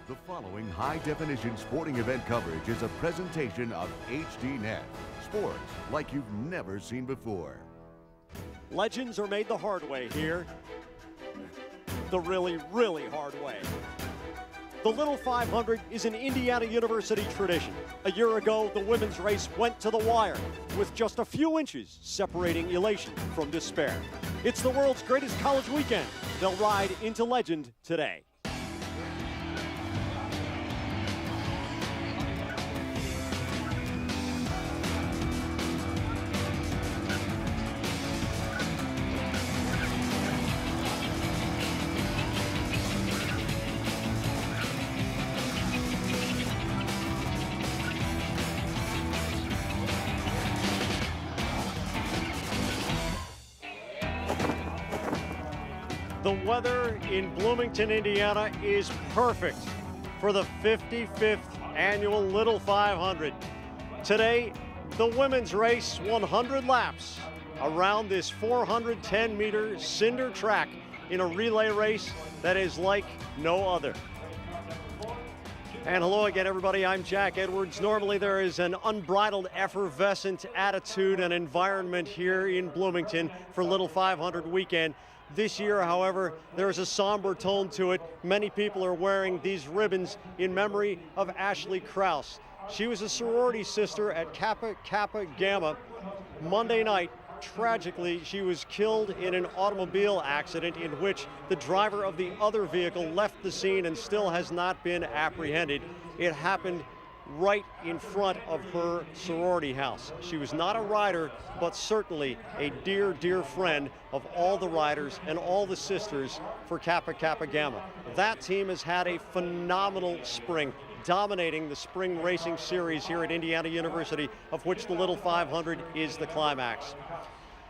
The following high-definition sporting event coverage is a presentation of HDNet. Sports like you've never seen before. Legends are made the hard way here. The really, really hard way. The Little 500 is an Indiana University tradition. A year ago, the women's race went to the wire with just a few inches separating elation from despair. It's the world's greatest college weekend. They'll ride into legend today. The weather in Bloomington, Indiana is perfect for the 55th annual Little 500. Today, the women's race 100 laps around this 410-meter cinder track in a relay race that is like no other. And hello again, everybody. I'm Jack Edwards. Normally there is an unbridled, effervescent attitude and environment here in Bloomington for Little 500 weekend. This year, however, there's a somber tone to it. Many people are wearing these ribbons in memory of Ashley Krause. She was a sorority sister at Kappa Kappa Gamma. Monday night, tragically, she was killed in an automobile accident in which the driver of the other vehicle left the scene and still has not been apprehended. It happened right in front of her sorority house. She was not a rider, but certainly a dear, dear friend of all the riders and all the sisters for Kappa Kappa Gamma. That team has had a phenomenal spring, dominating the spring racing series here at Indiana University, of which the Little 500 is the climax.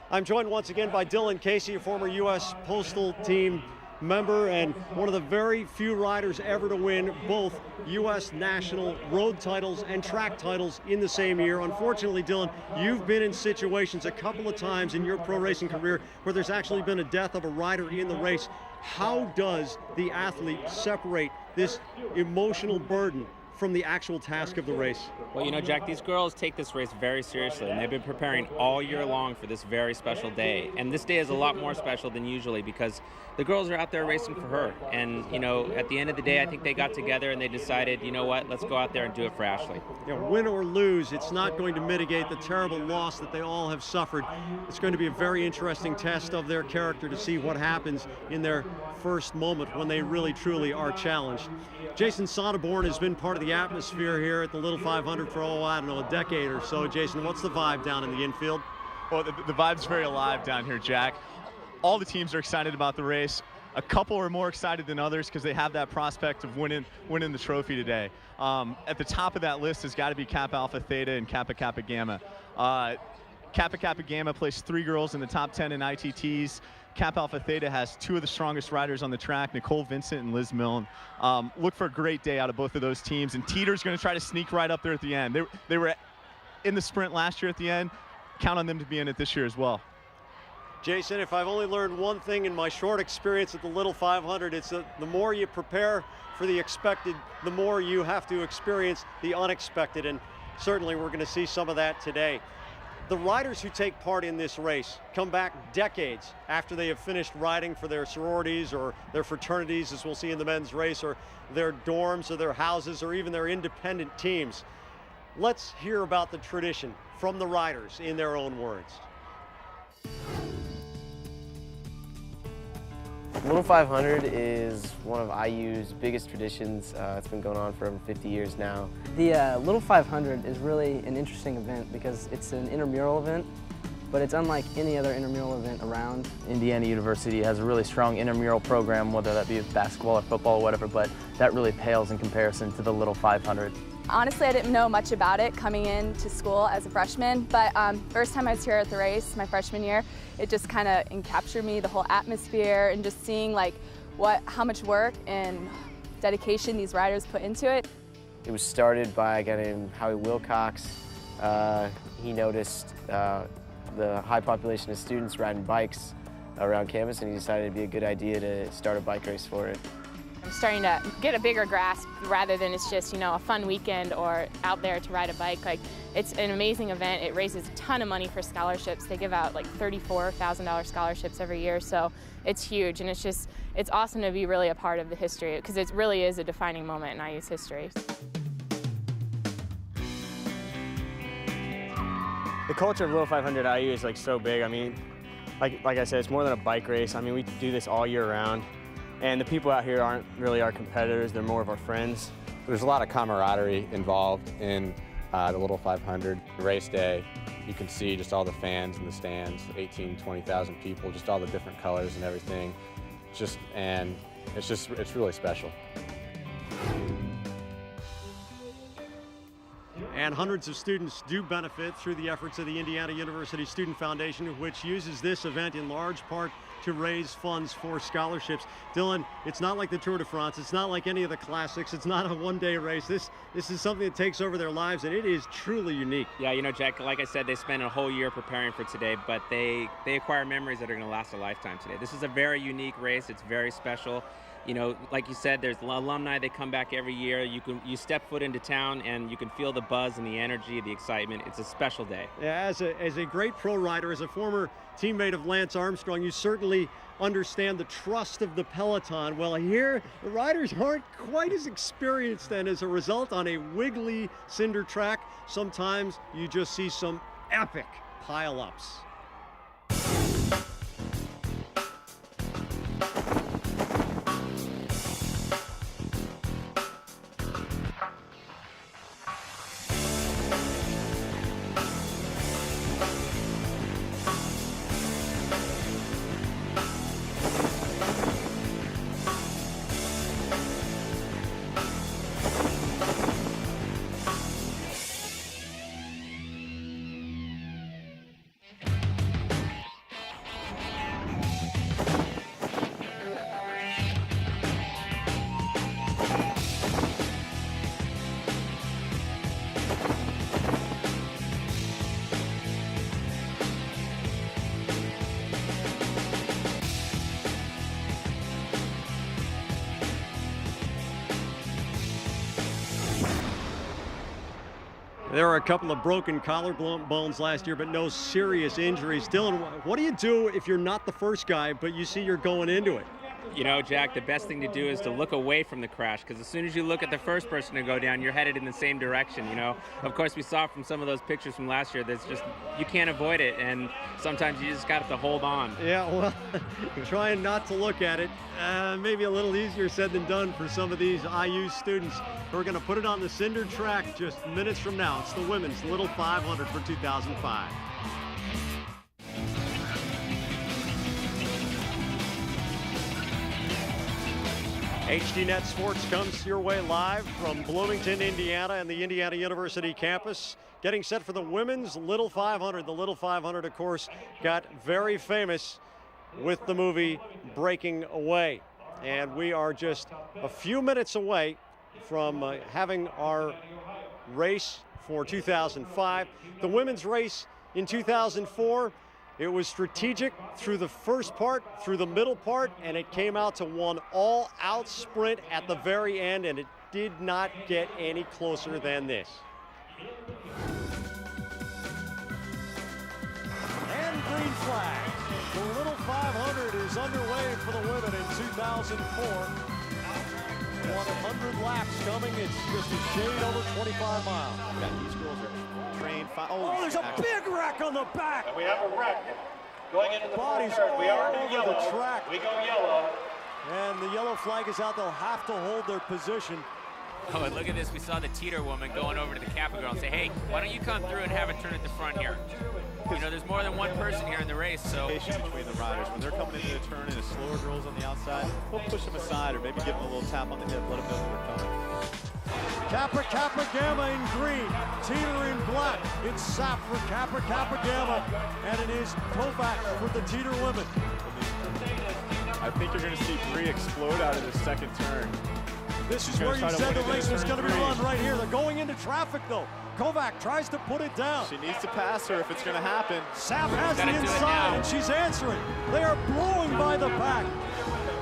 I'm joined once again by Dylan Casey, a former U.S. Postal Team member and one of the very few riders ever to win both U.S. national road titles and track titles in the same year. Unfortunately, Dylan, you've been in situations a couple of times in your pro racing career where there's actually been a death of a rider in the race. How does the athlete separate this emotional burden from the actual task of the race? Well, you know, Jack, these girls take this race very seriously, and they've been preparing all year long for this very special day. And this day is a lot more special than usually because the girls are out there racing for her. And, you know, at the end of the day, I think they got together and they decided, you know what, let's go out there and do it for Ashley. You know, win or lose, it's not going to mitigate the terrible loss that they all have suffered. It's going to be a very interesting test of their character to see what happens in their first moment when they really, truly are challenged. Jason Sonneborn has been part of the atmosphere here at the Little 500 for, I don't know, a decade or so. Jason, what's the vibe down in the infield? Well, the vibe's very alive down here, Jack. All the teams are excited about the race. A couple are more excited than others because they have that prospect of winning the trophy today. At the top of that list has got to be Kappa Alpha Theta and Kappa Kappa Gamma. Kappa Kappa Gamma placed 3 girls in the top 10 in ITTs. Kappa Alpha Theta has 2 of the strongest riders on the track, Nicole Vincent and Liz Milne. Look for a great day out of both of those teams, and Teter's going to try to sneak right up there at the end. They were in the sprint last year at the end. Count on them to be in it this year as well. Jason, if I've only learned one thing in my short experience at the Little 500, it's that the more you prepare for the expected, the more you have to experience the unexpected, and certainly we're going to see some of that today. The riders who take part in this race come back decades after they have finished riding for their sororities or their fraternities, as we'll see in the men's race, or their dorms or their houses or even their independent teams. Let's hear about the tradition from the riders in their own words. Little 500 is one of IU's biggest traditions. It's been going on for over 50 years now. The Little 500 is really an interesting event because it's an intramural event, but it's unlike any other intramural event around. Indiana University has a really strong intramural program, whether that be basketball or football or whatever, but that really pales in comparison to the Little 500. Honestly, I didn't know much about it coming into school as a freshman, but first time I was here at the race, my freshman year, it just kind of encaptured me, the whole atmosphere, and just seeing like how much work and dedication these riders put into it. It was started by a guy named Howie Wilcox. He noticed the high population of students riding bikes around campus, and he decided it'd be a good idea to start a bike race for it. I'm starting to get a bigger grasp rather than it's just, you know, a fun weekend or out there to ride a bike. Like, it's an amazing event. It raises a ton of money for scholarships. They give out like $34,000 scholarships every year, so it's huge. And it's awesome to be really a part of the history, because it really is a defining moment in IU's history. The culture of Little 500 IU is like so big. I mean, like I said, it's more than a bike race. I mean, we do this all year round. And the people out here aren't really our competitors, they're more of our friends. There's a lot of camaraderie involved in the Little 500 race day. You can see just all the fans in the stands, 18, 20,000 people, just all the different colors and everything. It's really special. And hundreds of students do benefit through the efforts of the Indiana University Student Foundation, which uses this event in large part to raise funds for scholarships. Dylan, it's not like the Tour de France. It's not like any of the classics. It's not a one-day race. This is something that takes over their lives, and it is truly unique. Yeah, you know, Jack, like I said, they spend a whole year preparing for today, but they acquire memories that are going to last a lifetime today. This is a very unique race. It's very special. You know, like you said, there's alumni. They come back every year. You step foot into town, and you can feel the buzz and the energy, the excitement. It's a special day. Yeah, as a great pro rider, as a former teammate of Lance Armstrong, you certainly understand the trust of the peloton. Well, here the riders aren't quite as experienced, and as a result, on a wiggly cinder track, sometimes you just see some epic pile-ups. There were a couple of broken collarbones last year, but no serious injuries. Dylan, what do you do if you're not the first guy, but you see you're going into it? You know, Jack, the best thing to do is to look away from the crash, because as soon as you look at the first person to go down, you're headed in the same direction, you know. Of course, we saw from some of those pictures from last year, there's just, you can't avoid it, and sometimes you just got to hold on. Yeah, well, trying not to look at it, maybe a little easier said than done for some of these IU students who are going to put it on the cinder track just minutes from now. It's the women's Little 500 for 2005. HDNet Sports comes your way live from Bloomington, Indiana, and the Indiana University campus. Getting set for the women's Little 500. The Little 500, of course, got very famous with the movie Breaking Away. And we are just a few minutes away from having our race for 2005. The women's race in 2004, it was strategic through the first part, through the middle part, and it came out to one all-out sprint at the very end, and it did not get any closer than this. And green flag. The Little 500 is underway for the women in 2004. 100 laps coming. It's just a shade over 25 miles. Yeah, these girls are trained. Oh, there's a big wreck on the back. And we have a wreck going into the bodies third. We are all in over yellow. the track. We go yellow. And the yellow flag is out. They'll have to hold their position. Oh, and look at this. We saw the Teter woman going over to the Kappa girl and say, hey, why don't you come through and have a turn at the front here? You know, there's more than one person here in the race, so. Between the riders, when they're coming into the turn and the slower girls on the outside, we'll push them aside or maybe give them a little tap on the hip, let them know that they're coming. Kappa Kappa Gamma in green, Teter in black. It's Sap for Kappa Kappa Gamma, and it is Kovac for the Teter women. I think you're going to see Bree explode out of the second turn. This is where you said the race was going to be run right here. They're going into traffic, though. Kovac tries to put it down. She needs to pass her if it's going to happen. Sap has the inside, and she's answering. They are blowing by the pack.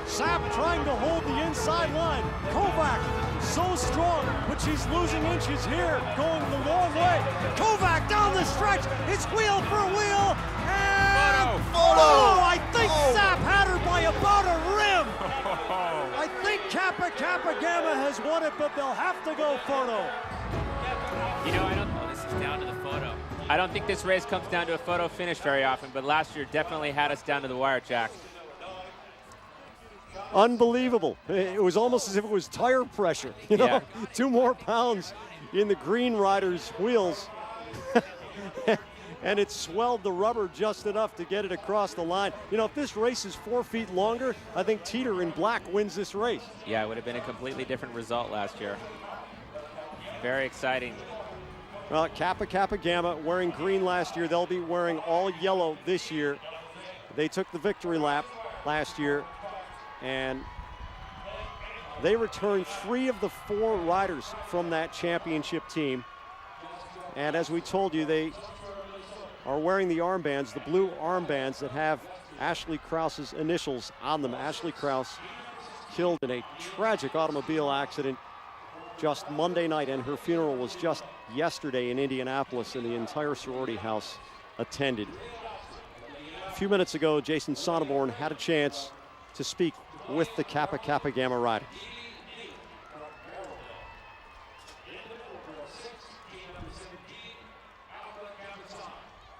Sap trying to hold the inside line. Kovac so strong, but she's losing inches here, going the long way. Kovac down the stretch. It's wheel for wheel. And photo! I think Sap had her by about a rim. I think Kappa Gamma has won it, but they'll have to go photo. You know, I don't know. This is down to the photo. I don't think this race comes down to a photo finish very often, but last year definitely had us down to the wire, Jack. Unbelievable. It was almost as if it was tire pressure. You know, 2 more pounds in the Green Riders' wheels. And it swelled the rubber just enough to get it across the line. You know, if this race is 4 feet longer, I think Teter in black wins this race. Yeah, it would have been a completely different result last year. Very exciting. Well, Kappa Gamma wearing green last year. They'll be wearing all yellow this year. They took the victory lap last year, and they returned 3 of the 4 riders from that championship team. And as we told you, they are wearing the armbands, the blue armbands that have Ashley Krause's initials on them. Ashley Krause killed in a tragic automobile accident just Monday night, and her funeral was just yesterday in Indianapolis, and the entire sorority house attended. A few minutes ago, Jason Sonneborn had a chance to speak with the Kappa Gamma riders.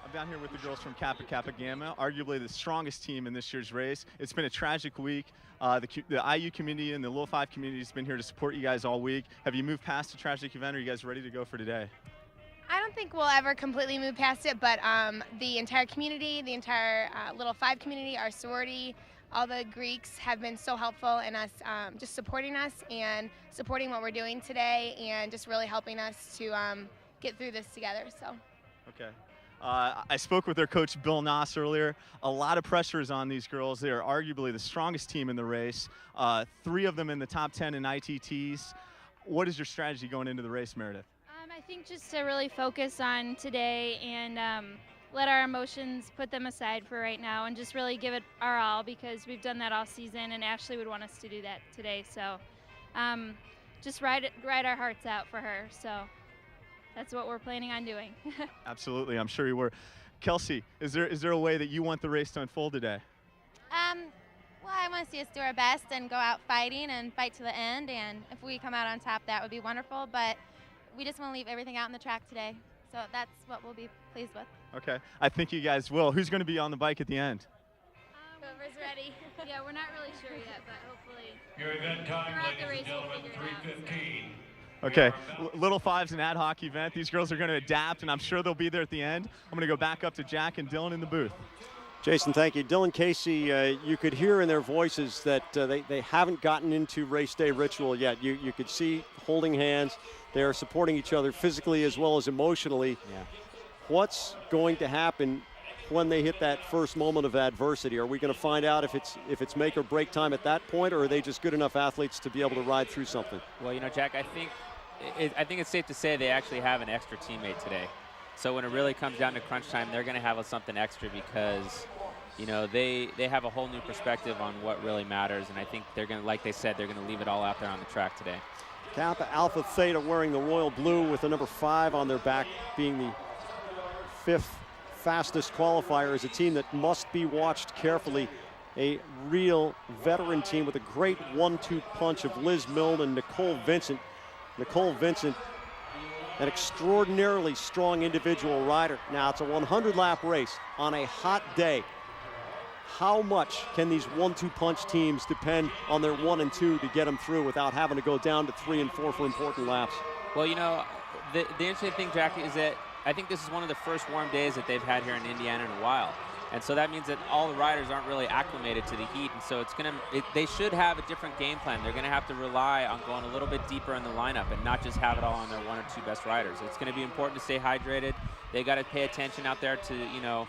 I'm down here with the girls from Kappa Gamma, arguably the strongest team in this year's race. It's been a tragic week. The IU community and the Little 5 community has been here to support you guys all week. Have you moved past the tragic event, or are you guys ready to go for today? I don't think we'll ever completely move past it, but the entire community, the entire Little 5 community, our sorority, all the Greeks have been so helpful in us just supporting us and supporting what we're doing today, and just really helping us to get through this together. So. Okay. I spoke with their coach, Bill Noss, earlier. A lot of pressure is on these girls. They are arguably the strongest team in the race. 3 of them in the top 10 in ITTs. What is your strategy going into the race, Meredith? I think just to really focus on today and let our emotions, put them aside for right now, and just really give it our all, because we've done that all season, and Ashley would want us to do that today. So just ride our hearts out for her. So that's what we're planning on doing. Absolutely, I'm sure you were. Kelsey, is there a way that you want the race to unfold today? Well, I want to see us do our best and go out fighting and fight to the end, and if we come out on top, that would be wonderful, but we just want to leave everything out on the track today. So that's what we'll be pleased with. Okay, I think you guys will. Who's going to be on the bike at the end? Whoever's ready. Yeah, we're not really sure yet, but hopefully. Your event time, throughout the ladies race, and we'll gentlemen, figure it out. 3:15. Okay, Little 5's an ad hoc event. These girls are going to adapt, and I'm sure they'll be there at the end. I'm going to go back up to Jack and Dylan in the booth. Jason, thank you. Dylan Casey, you could hear in their voices that they haven't gotten into race day ritual yet. You could see holding hands. They are supporting each other physically as well as emotionally. Yeah. What's going to happen when they hit that first moment of adversity? Are we going to find out if it's make or break time at that point, or are they just good enough athletes to be able to ride through something? Well, you know, Jack, I think it's safe to say they actually have an extra teammate today. So when it really comes down to crunch time, they're going to have something extra, because, you know, they have a whole new perspective on what really matters, and I think they're going to, like they said, they're going to leave it all out there on the track today. Kappa Alpha Theta wearing the royal blue with the number 5 on their back, being the 5th fastest qualifier, is a team that must be watched carefully. A real veteran team with a great 1-2 punch of Liz Milne and Nicole Vincent. Nicole Vincent, an extraordinarily strong individual rider. Now, it's a 100-lap race on a hot day. How much can these 1-2 punch teams depend on their 1 and 2 to get them through without having to go down to 3 and 4 for important laps? Well, you know, the interesting thing, Jack, is that I think this is one of the first warm days that they've had here in Indiana in a while. And so that means that all the riders aren't really acclimated to the heat, and so they should have a different game plan. They're going to have to rely on going a little bit deeper in the lineup and not just have it all on their 1 or 2 best riders. It's going to be important to stay hydrated. They got to pay attention out there to, you know,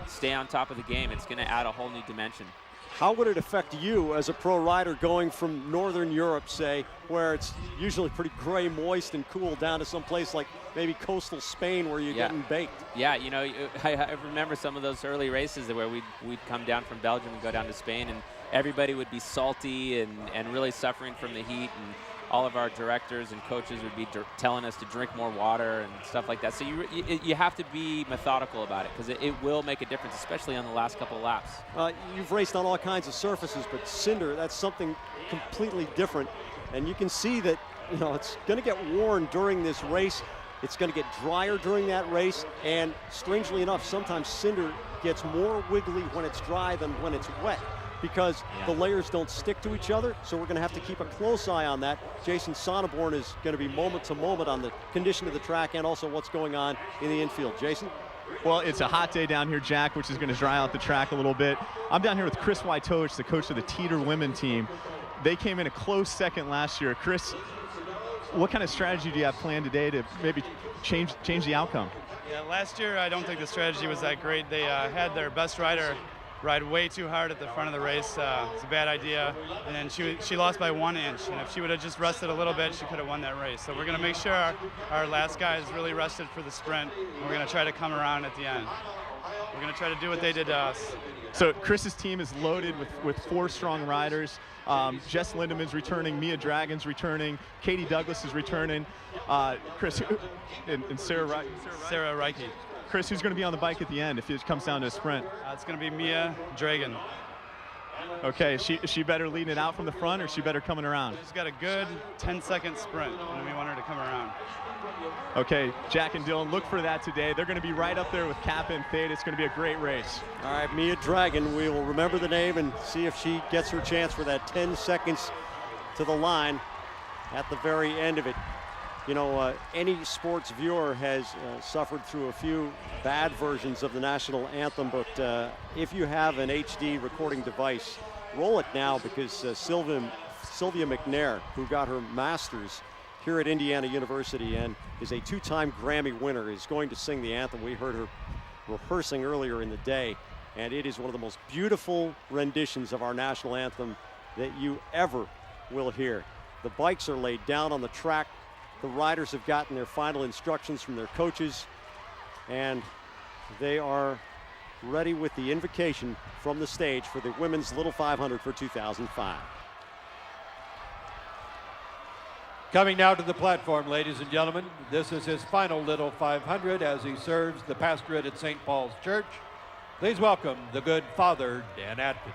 stay on top of the game. It's going to add a whole new dimension. How would it affect you as a pro rider going from Northern Europe, say, where it's usually pretty gray, moist, and cool, down to some place like maybe coastal Spain where you're getting baked? Yeah, you know, I remember some of those early races where we'd come down from Belgium and go down to Spain, and everybody would be salty and really suffering from the heat, and all of our directors and coaches would be telling us to drink more water and stuff like that. So you have to be methodical about it, because it will make a difference, especially on the last couple of laps. You've raced on all kinds of surfaces, but cinder, that's something completely different. And you can see that, you know, it's going to get worn during this race. It's going to get drier during that race. And strangely enough, sometimes cinder gets more wiggly when it's dry than when it's wet, because the layers don't stick to each other. So we're going to have to keep a close eye on that. Jason Sonneborn is going to be moment to moment on the condition of the track and also what's going on in the infield. Jason? Well, it's a hot day down here, Jack, which is going to dry out the track a little bit. I'm down here with Chris Wytoch, the coach of the Teter women team. They came in a close second last year. Chris, what kind of strategy do you have planned today to maybe change the outcome? Yeah, last year I don't think the strategy was that great. They had their best rider ride way too hard at the front of the race. It's a bad idea, and then she lost by 1 inch, and if she would have just rested a little bit, she could have won that race. So we're going to make sure our last guy is really rested for the sprint, and we're going to try to come around at the end. We're going to try to do what they did to us. So Chris's team is loaded with 4 strong riders. Jess Lindemann's returning, Mia Dragon's returning, Katie Douglas is returning, Chris and Sarah Reike. Chris, who's going to be on the bike at the end if it comes down to a sprint? It's going to be Mia Dragon. Okay, is she better leading it out from the front, or is she better coming around? She's got a good 10-second sprint, and we want her to come around. Okay, Jack and Dylan, look for that today. They're going to be right up there with Kappa and Theta. It's going to be a great race. All right, Mia Dragon, we will remember the name and see if she gets her chance for that 10 seconds to the line at the very end of it. You know, any sports viewer has suffered through a few bad versions of the national anthem, but if you have an HD recording device, roll it now, because Sylvia McNair, who got her master's here at Indiana University and is a 2-time Grammy winner, is going to sing the anthem. We heard her rehearsing earlier in the day, and it is one of the most beautiful renditions of our national anthem that you ever will hear. The bikes are laid down on the track. The riders have gotten their final instructions from their coaches, and they are ready with the invocation from the stage for the women's Little 500 for 2005. Coming now to the platform, ladies and gentlemen, this is his final Little 500 as he serves the pastorate at St. Paul's Church. Please welcome the good Father Dan Atkins.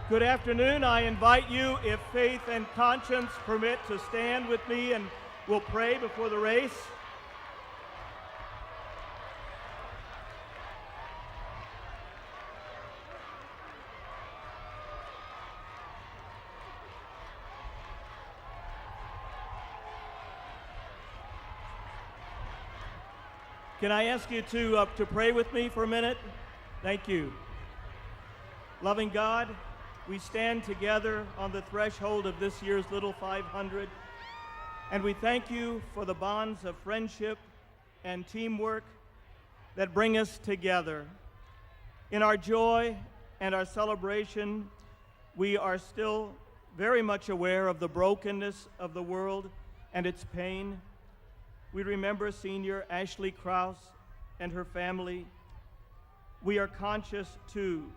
Good afternoon. I invite you, if faith and conscience permit, to stand with me, and we'll pray before the race. Can I ask you to pray with me for a minute? Thank you. Loving God, we stand together on the threshold of this year's Little 500, and we thank you for the bonds of friendship and teamwork that bring us together. In our joy and our celebration, we are still very much aware of the brokenness of the world and its pain. We remember Senior Ashley Krause and her family. We are conscious, too,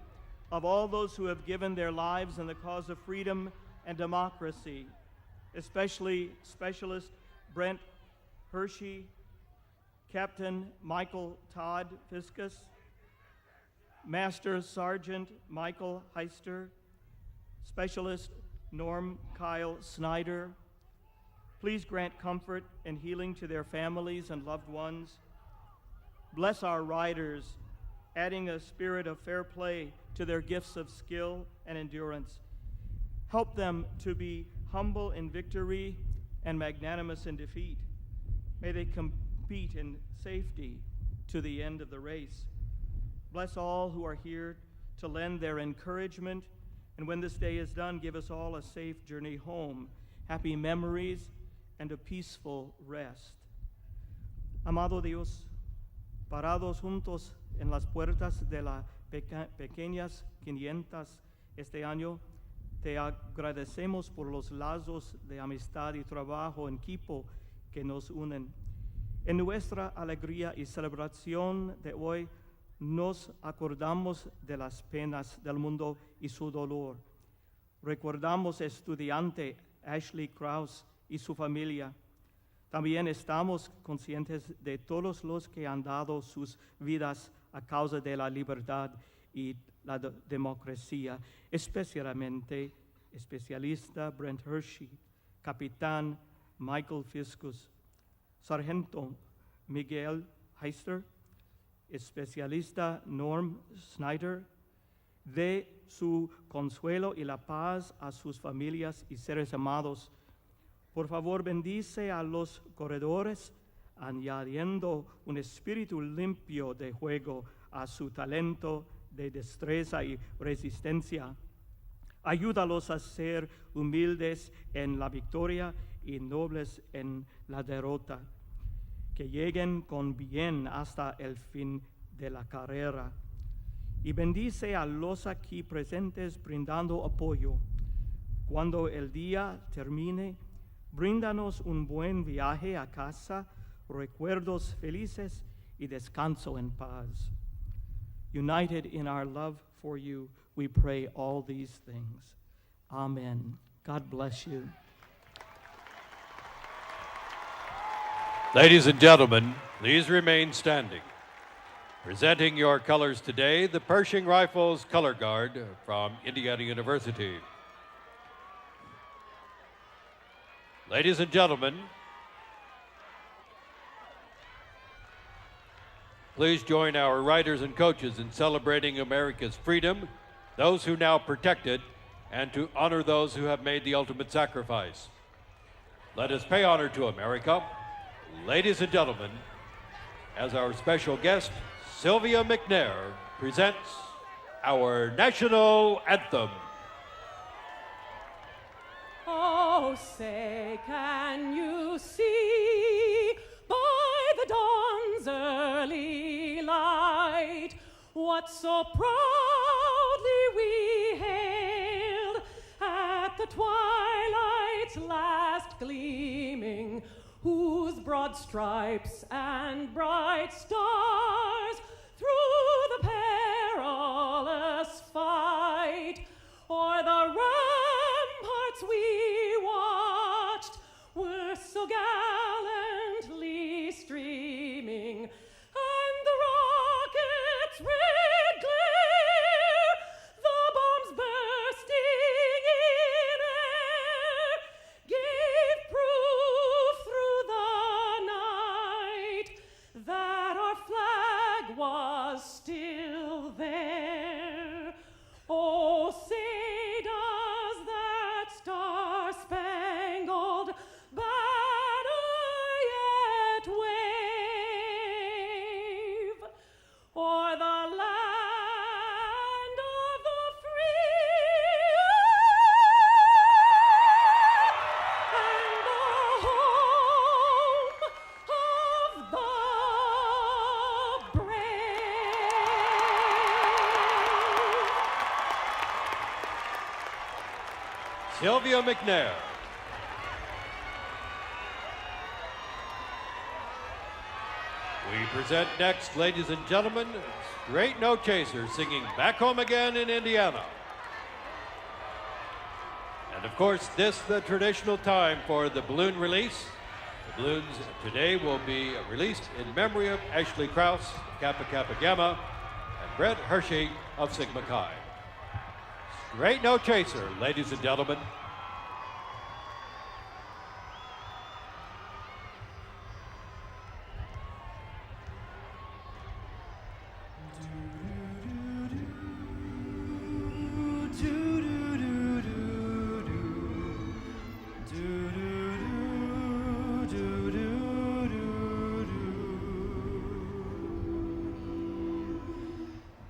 of all those who have given their lives in the cause of freedom and democracy, especially Specialist Brent Hershey, Captain Michael Todd Fiskus, Master Sergeant Michael Heister, Specialist Norm Kyle Snyder. Please grant comfort and healing to their families and loved ones. Bless our riders, adding a spirit of fair play to their gifts of skill and endurance. Help them to be humble in victory and magnanimous in defeat. May they compete in safety to the end of the race. Bless all who are here to lend their encouragement, and when this day is done, give us all a safe journey home, happy memories, and a peaceful rest. Amado Dios, parados juntos en las puertas de las pequeñas 500 este año, te agradecemos por los lazos de amistad y trabajo en equipo que nos unen. En nuestra alegría y celebración de hoy, Nos acordamos de las penas del mundo y su dolor. Recordamos estudiante Ashley Krause y su familia. También estamos conscientes de todos los que han dado sus vidas a causa de la libertad y la democracia, especialmente especialista Brent Hershey, capitán Michael Fiscus, sargento Miguel Heister, especialista Norm Snyder, de su consuelo y la paz a sus familias y seres amados. Por favor, bendice a los corredores, añadiendo un espíritu limpio de juego a su talento de destreza y resistencia. Ayúdalos a ser humildes en la victoria y nobles en la derrota. Que lleguen con bien hasta el fin de la carrera. Y bendice a los aquí presentes brindando apoyo. Cuando el día termine, bríndanos un buen viaje a casa, recuerdos felices y descanso en paz. United in our love for you, we pray all these things. Amen. God bless you. Ladies and gentlemen, please remain standing. Presenting your colors today, the Pershing Rifles Color Guard from Indiana University. Ladies and gentlemen, please join our riders and coaches in celebrating America's freedom, those who now protect it, and to honor those who have made the ultimate sacrifice. Let us pay honor to America. Ladies and gentlemen, as our special guest, Sylvia McNair presents our national anthem. Oh, say, can you see by the dawn's early light what so proudly we hailed at the twilight's last gleaming, whose broad stripes and bright stars through the perilous fight o'er the ramparts we watched were so gallantly streaming, and the rockets' red glare, the bombs bursting in air, gave proof through the night that our flag was still there. Oh, say does that star-spangled banner yet wave o'er the land of the free and the home of the Sylvia McNair. We present next, ladies and gentlemen, Straight No Chaser singing Back Home Again in Indiana. And of course, this the traditional time for the balloon release. The balloons today will be released in memory of Ashley Krause, Kappa Kappa Gamma, and Brett Hershey of Sigma Chi. Straight No Chaser, ladies and gentlemen.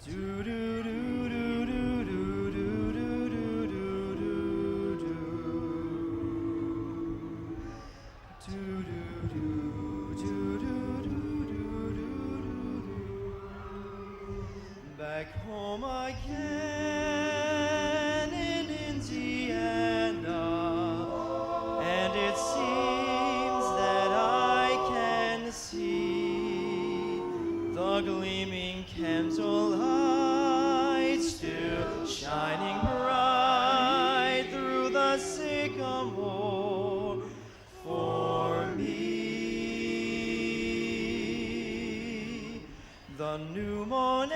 Do The new morning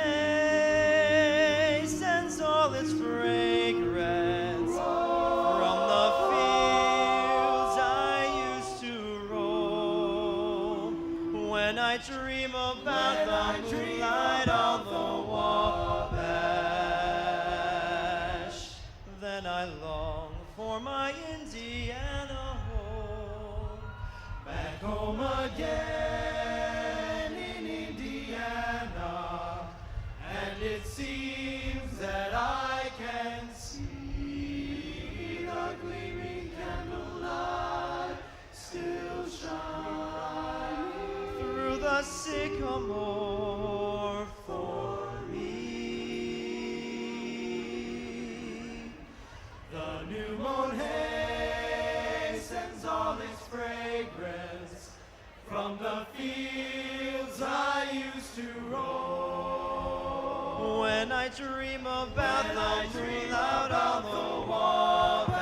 sends all its fragrance from the fields I used to roam. When I dream about the moonlight on the Wabash, then I long for my Indiana home. Back home again in Indiana, and it seems that I can see the gleaming candlelight still shine through the sycamore for me. The new moon hay sends all its fragrance from the fields I used to roam. When I dream about the moonlight on the Wabash,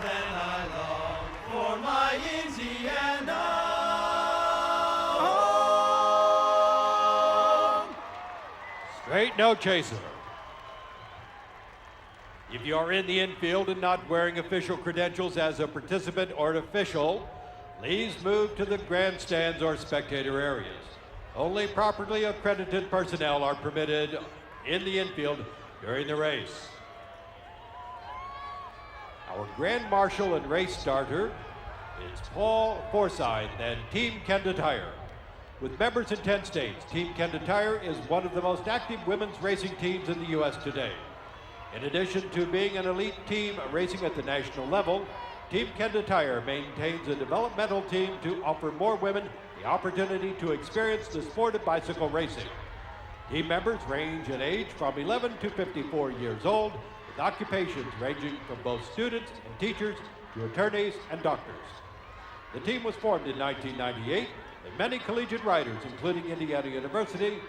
then I long for my Indiana home. Straight no chaser. If you are in the infield and not wearing official credentials as a participant or an official, please move to the grandstands or spectator areas. Only properly accredited personnel are permitted in the infield during the race. Our Grand Marshal and race starter is Paul Forsyth and Team Kenda Tire. With members in 10 states, Team Kenda Tire is one of the most active women's racing teams in the U.S. today. In addition to being an elite team racing at the national level, Team Kenda Tire maintains a developmental team to offer more women the opportunity to experience the sport of bicycle racing. Team members range in age from 11 to 54 years old, with occupations ranging from both students and teachers to attorneys and doctors. The team was formed in 1998, and many collegiate riders, including Indiana University,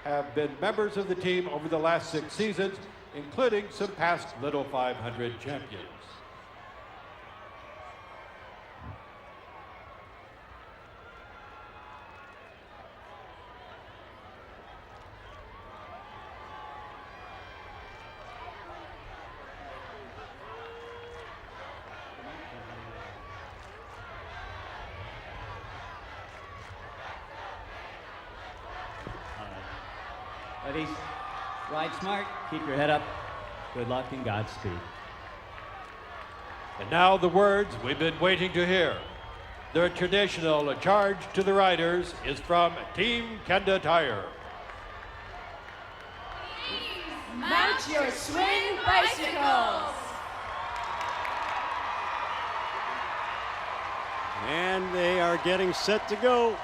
have been members of the team over the last 6 seasons, including some past Little 500 champions. Ladies, ride smart, keep your head up. Good luck and Godspeed. And now the words we've been waiting to hear. The traditional charge to the riders is from Team Kenda Tire. Mount your swing bicycles! And they are getting set to go.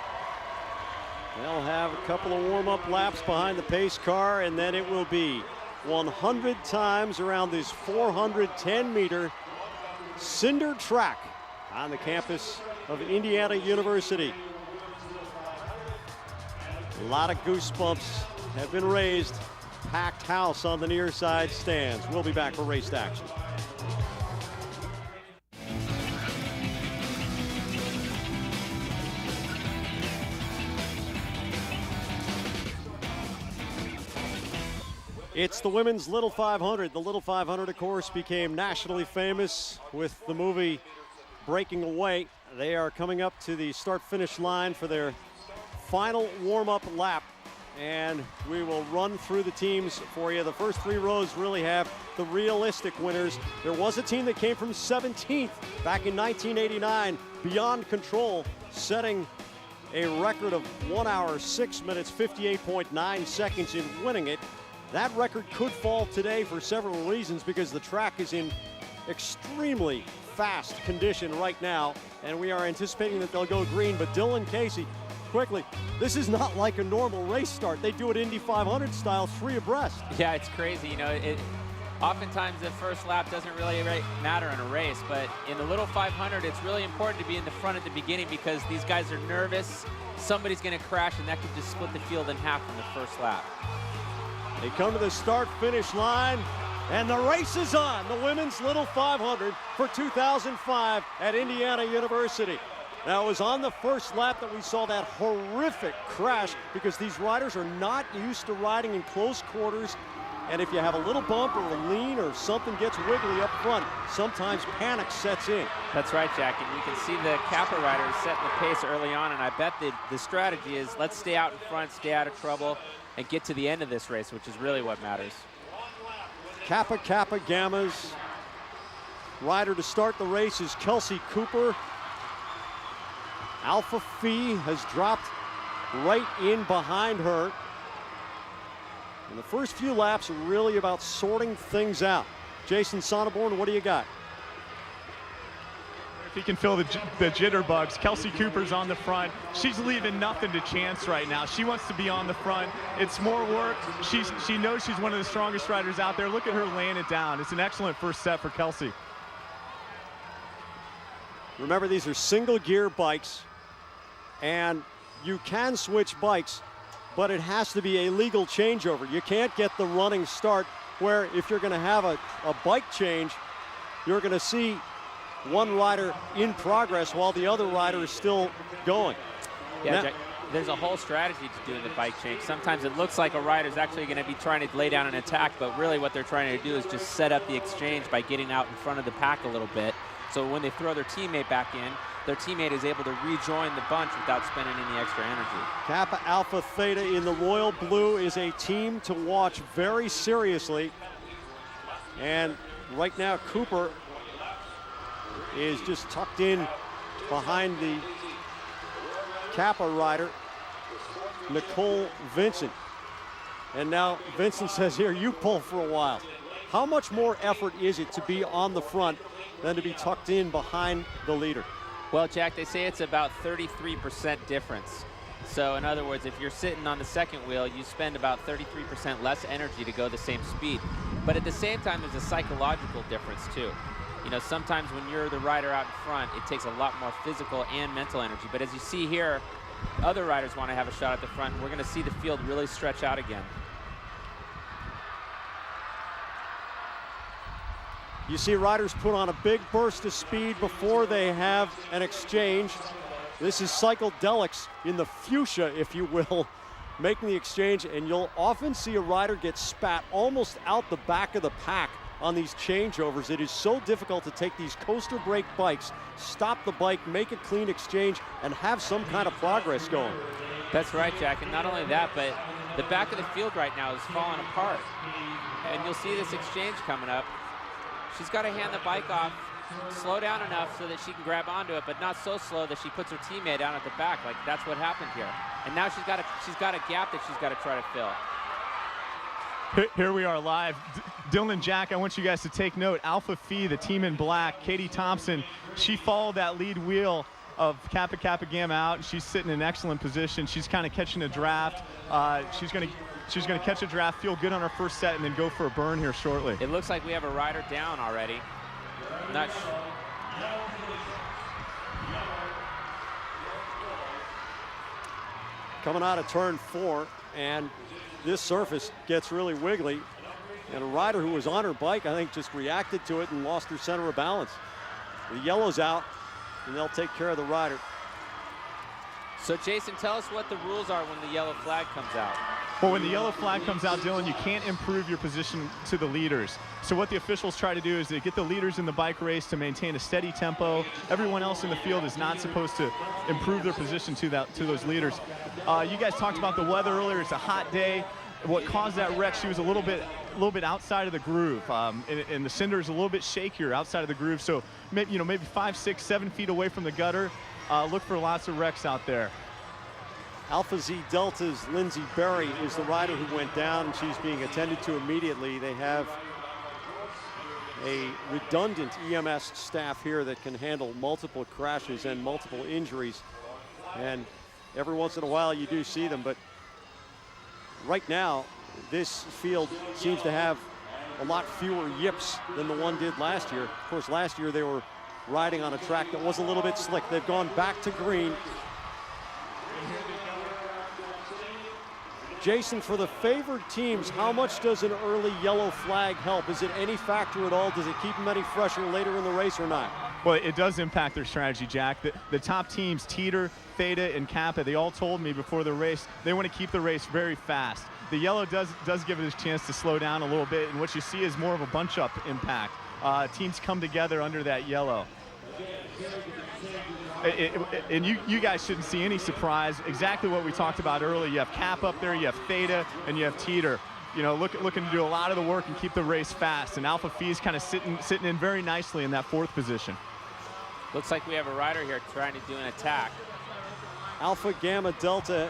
They'll have a couple of warm-up laps behind the pace car, and then it will be 100 times around this 410-meter cinder track on the campus of Indiana University. A lot of goosebumps have been raised. Packed house on the near side stands. We'll be back for race action. It's the women's Little 500. The Little 500, of course, became nationally famous with the movie Breaking Away. They are coming up to the start-finish line for their final warm-up lap, and we will run through the teams for you. The first 3 rows really have the realistic winners. There was a team that came from 17th back in 1989, Beyond Control, setting a record of 1 hour, 6 minutes, 58.9 seconds in winning it. That record could fall today for several reasons because the track is in extremely fast condition right now, and we are anticipating that they'll go green. But Dylan Casey, quickly, this is not like a normal race start. They do it Indy 500 style, 3 abreast. Yeah, it's crazy. You know, oftentimes the first lap doesn't really matter in a race, but in the Little 500, it's really important to be in the front at the beginning because these guys are nervous. Somebody's going to crash, and that could just split the field in half in the first lap. They come to the start-finish line, and the race is on. The women's Little 500 for 2005 at Indiana University. Now, it was on the first lap that we saw that horrific crash because these riders are not used to riding in close quarters. And if you have a little bump or a lean or something gets wiggly up front, sometimes panic sets in. That's right, Jack, and you can see the Kappa riders setting the pace early on, and I bet the strategy is let's stay out in front, stay out of trouble, and get to the end of this race, which is really what matters. Kappa Gamma's rider to start the race is Kelsey Cooper. Alpha Phi has dropped right in behind her. And the first few laps are really about sorting things out. Jason Sonneborn, what do you got? If he can feel the jitterbugs, Kelsey Cooper's on the front. She's leaving nothing to chance right now. She wants to be on the front. It's more work. She knows she's one of the strongest riders out there. Look at her laying it down. It's an excellent first set for Kelsey. Remember, these are single gear bikes, and you can switch bikes, but it has to be a legal changeover. You can't get the running start where if you're going to have a bike change, you're going to see one rider in progress while the other rider is still going. Yeah, now, Jack, there's a whole strategy to doing the bike change. Sometimes it looks like a rider's actually going to be trying to lay down an attack, but really what they're trying to do is just set up the exchange by getting out in front of the pack a little bit. So when they throw their teammate back in, their teammate is able to rejoin the bunch without spending any extra energy. Kappa Alpha Theta in the royal blue is a team to watch very seriously. And right now, Cooper is just tucked in behind the Kappa rider, Nicole Vincent. And now Vincent says, here, you pull for a while. How much more effort is it to be on the front than to be tucked in behind the leader? Well, Jack, they say it's about 33% difference. So in other words, if you're sitting on the second wheel, you spend about 33% less energy to go the same speed. But at the same time, there's a psychological difference too. You know, sometimes when you're the rider out in front, it takes a lot more physical and mental energy. But as you see here, other riders want to have a shot at the front. We're going to see the field really stretch out again. You see riders put on a big burst of speed before they have an exchange. This is Cycledelics in the fuchsia, if you will, making the exchange, and you'll often see a rider get spat almost out the back of the pack on these changeovers. It is so difficult to take these coaster brake bikes, stop the bike, make a clean exchange, and have some kind of progress going. That's right, Jack, and not only that, but the back of the field right now is falling apart. And you'll see this exchange coming up. She's got to hand the bike off, slow down enough so that she can grab onto it, but not so slow that she puts her teammate down at the back. Like, that's what happened here. And now she's got a gap that she's got to try to fill. Here we are live. Dylan, Jack, I want you guys to take note. Alpha Phi, the team in black, Katie Thompson, she followed that lead wheel of Kappa Gamma out, and she's sitting in excellent position. She's kind of catching a draft. She's going to catch a draft, feel good on her first set, and then go for a burn here shortly. It looks like we have a rider down already. Not Coming out of turn 4, and this surface gets really wiggly. And a rider who was on her bike, I think, just reacted to it and lost her center of balance. The yellow's out, and they'll take care of the rider. So, Jason, tell us what the rules are when the yellow flag comes out. Well, when the yellow flag comes out, Dylan, you can't improve your position to the leaders. So what the officials try to do is they get the leaders in the bike race to maintain a steady tempo. Everyone else in the field is not supposed to improve their position to those leaders. You guys talked about the weather earlier. It's a hot day. What caused that wreck, she was a little bit outside of the groove, and the cinder is a little bit shakier outside of the groove. So maybe 5, 6, 7 feet away from the gutter. Look for lots of wrecks out there. Alpha Z Delta's Lindsay Berry is the rider who went down, and she's being attended to immediately. They have a redundant EMS staff here that can handle multiple crashes and multiple injuries. And every once in a while you do see them, but right now this field seems to have a lot fewer yips than the one did last year. Of course, last year they were riding on a track that was a little bit slick. They've gone back to green. Jason, for the favored teams, how much does an early yellow flag help? Is it any factor at all? Does it keep them any fresher later in the race or not? Well, it does impact their strategy, Jack. The top teams, Teter, Theta, and Kappa, they all told me before the race they want to keep the race very fast. The yellow does give it a chance to slow down a little bit, and what you see is more of a bunch-up impact. Teams come together under that yellow. And you guys shouldn't see any surprise. Exactly what we talked about earlier. You have Kappa up there, you have Theta, and you have Teter. You know, looking to do a lot of the work and keep the race fast. And Alpha Phi is kind of sitting in very nicely in that 4th position. Looks like we have a rider here trying to do an attack. Alpha Gamma Delta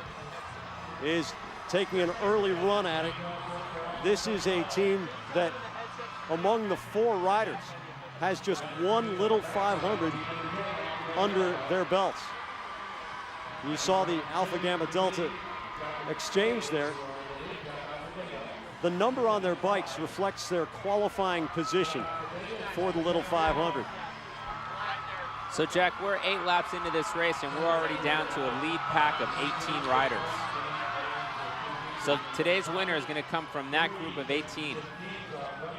is taking an early run at it. This is a team that, among the 4 riders, has just one little 500 under their belts. You saw the Alpha Gamma Delta exchange there. The number on their bikes reflects their qualifying position for the little 500. So, Jack, we're 8 laps into this race, and we're already down to a lead pack of 18 riders. So today's winner is going to come from that group of 18.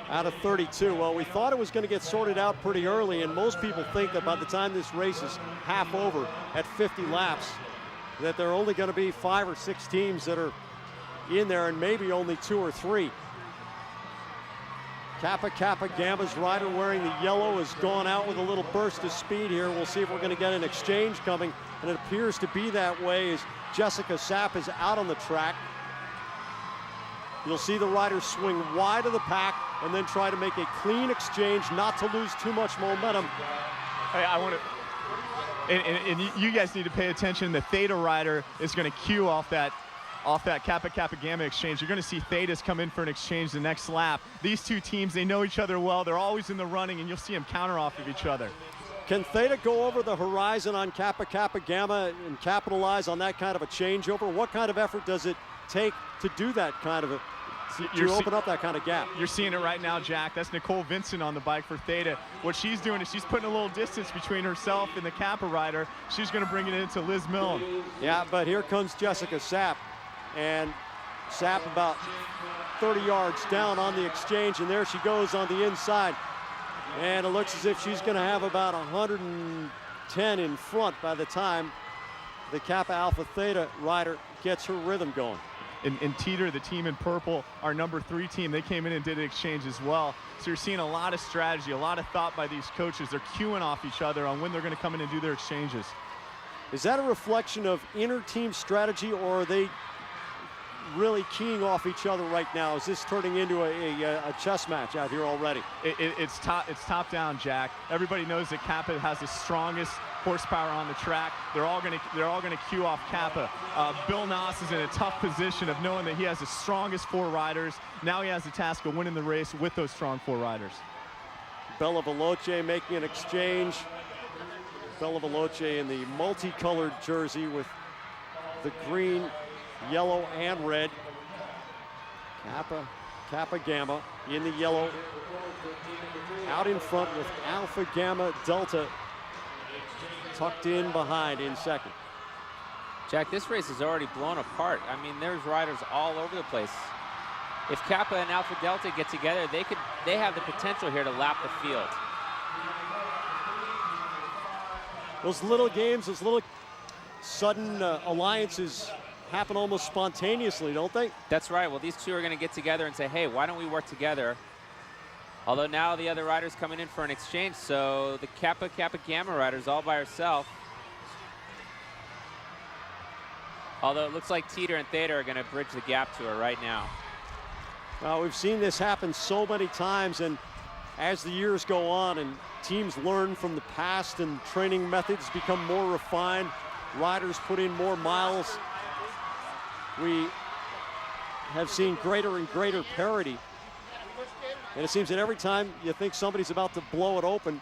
Out of 32. Well, we thought it was going to get sorted out pretty early, and most people think that by the time this race is half over at 50 laps, that there are only going to be 5 or 6 teams that are in there, and maybe only 2 or 3. Kappa Gamma's rider wearing the yellow has gone out with a little burst of speed here. We'll see if we're going to get an exchange coming, and it appears to be that way as Jessica Sapp is out on the track. You'll see the riders swing wide of the pack and then try to make a clean exchange, not to lose too much momentum. Hey, I want to, and you guys need to pay attention. The Theta rider is going to cue off that Kappa Gamma exchange. You're going to see Thetas come in for an exchange the next lap. These two teams, they know each other well. They're always in the running, and you'll see them counter off of each other. Can Theta go over the horizon on Kappa Gamma and capitalize on that kind of a changeover? What kind of effort does it take to do that kind of to open up that kind of gap? You're seeing it right now, Jack. That's Nicole Vincent on the bike for Theta. What she's doing is she's putting a little distance between herself and the Kappa rider. She's going to bring it into Liz Milne. Yeah, but here comes Jessica Sapp. And Sapp about 30 yards down on the exchange, and there she goes on the inside. And it looks as if she's going to have about 110 in front by the time the Kappa Alpha Theta rider gets her rhythm going. And Teter, the team in purple, our number 3 team, they came in and did an exchange as well. So you're seeing a lot of strategy, a lot of thought by these coaches. They're queuing off each other on when they're going to come in and do their exchanges. Is that a reflection of inter-team strategy, or are they really keying off each other right now? Is this turning into a chess match out here already? It's top down, Jack. Everybody knows that Kappa has the strongest horsepower on the track. They're all going to cue off Kappa. Bill Noss is in a tough position of knowing that he has the strongest 4 riders. Now he has the task of winning the race with those strong 4 riders. Bella Veloce making an exchange. Bella Veloce in the multicolored jersey with the green, yellow, and red. Kappa Gamma in the yellow. Out in front with Alpha Gamma Delta tucked in behind in second. Jack, this race is already blown apart. I mean, there's riders all over the place. If Kappa and Alpha Delta get together, they have the potential here to lap the field. Those little games, those little sudden alliances happen almost spontaneously, don't they? That's right. Well, these two are going to get together and say, hey, why don't we work together? Although now the other rider's coming in for an exchange, so the Kappa Gamma rider's all by herself. Although it looks like Teter and Theta are going to bridge the gap to her right now. Well, we've seen this happen so many times, and as the years go on and teams learn from the past and training methods become more refined, riders put in more miles, we have seen greater and greater parity. And it seems that every time you think somebody's about to blow it open,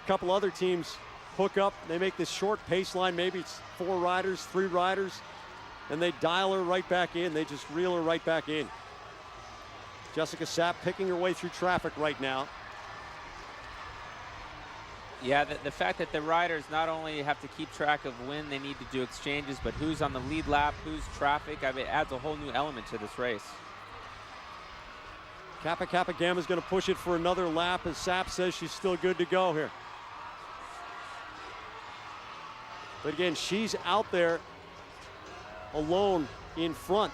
a couple other teams hook up, they make this short pace line, maybe it's 4 riders, 3 riders, and they dial her right back in. They just reel her right back in. Jessica Sapp picking her way through traffic right now. Yeah, the fact that the riders not only have to keep track of when they need to do exchanges, but who's on the lead lap, who's traffic, I mean, it adds a whole new element to this race. Kappa Gamma is going to push it for another lap as Sapp says she's still good to go here. But again, she's out there alone in front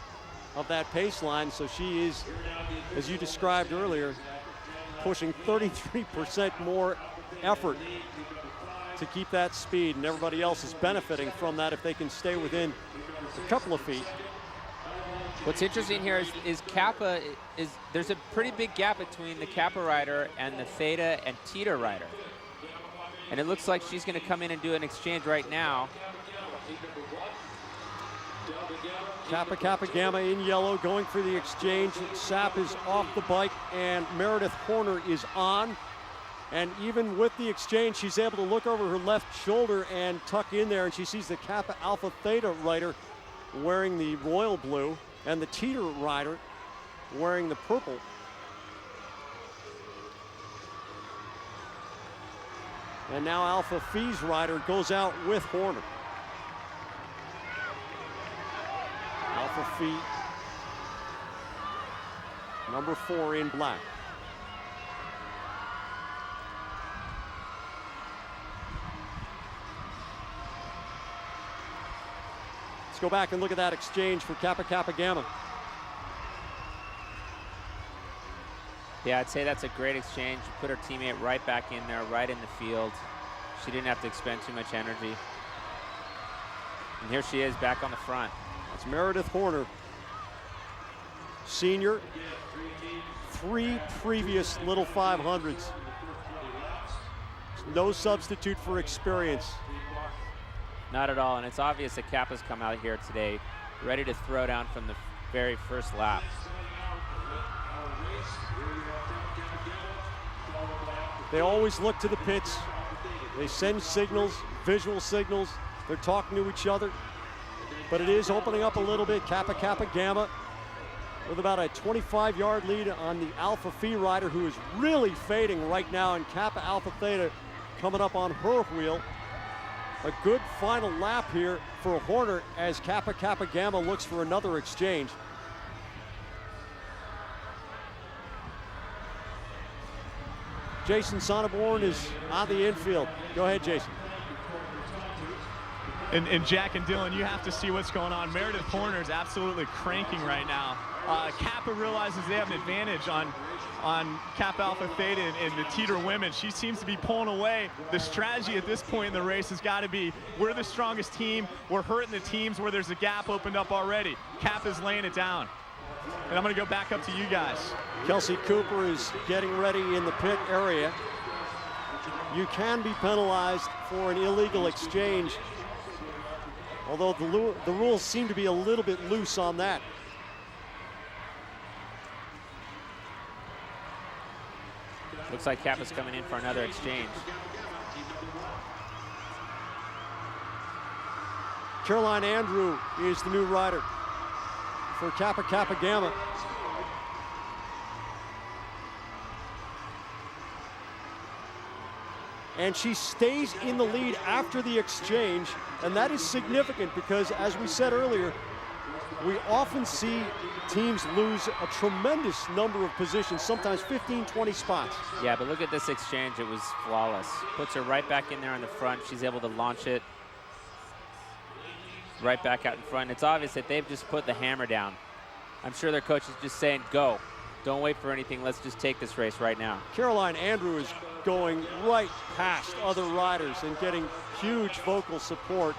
of that pace line, so she is, as you described earlier, pushing 33% more effort to keep that speed, and everybody else is benefiting from that if they can stay within a couple of feet. What's interesting here is Kappa there's a pretty big gap between the Kappa rider and the Theta and Teter rider. And it looks like she's going to come in and do an exchange right now. Kappa Kappa Gamma in yellow going for the exchange. Sap is off the bike and Meredith Horner is on. And even with the exchange, she's able to look over her left shoulder and tuck in there, and she sees the Kappa Alpha Theta rider wearing the royal blue and the Teter rider wearing the purple. And now Alpha Phi's rider goes out with Horner. Alpha Phi, number 4 in black. Let's go back and look at that exchange for Kappa Kappa Gamma. Yeah, I'd say that's a great exchange. You put her teammate right back in there, right in the field. She didn't have to expend too much energy. And here she is back on the front. That's Meredith Horner, senior, 3 previous little 500s. No substitute for experience. Not at all, and it's obvious that Kappa's come out here today ready to throw down from the very first lap. They always look to the pits. They send signals, visual signals. They're talking to each other. But it is opening up a little bit. Kappa Kappa Gamma with about a 25-yard lead on the Alpha Phi rider, who is really fading right now, and Kappa Alpha Theta coming up on her wheel. A good final lap here for Horner as Kappa Kappa Gamma looks for another exchange. Jason Sonneborn is on the infield. Go ahead, Jason. And Jack and Dylan, you have to see what's going on. Meredith Horner is absolutely cranking right now. Kappa realizes they have an advantage on Kappa Alpha Theta and the Teter women. She seems to be pulling away. The strategy at this point in the race has got to be, we're the strongest team. We're hurting the teams where there's a gap opened up already. Kappa's laying it down. And I'm going to go back up to you guys. Kelsey Cooper is getting ready in the pit area. You can be penalized for an illegal exchange, although the rules seem to be a little bit loose on that. Looks like Kappa's coming in for another exchange. Caroline Andrew is the new rider for Kappa Kappa Gamma. And she stays in the lead after the exchange, and that is significant because, as we said earlier, we often see teams lose a tremendous number of positions, sometimes 15, 20 spots. Yeah, but look at this exchange. It was flawless. Puts her right back in there on the front. She's able to launch it right back out in front. It's obvious that they've just put the hammer down. I'm sure their coach is just saying, go. Don't wait for anything. Let's just take this race right now. Caroline Andrew is going right past other riders and getting huge vocal support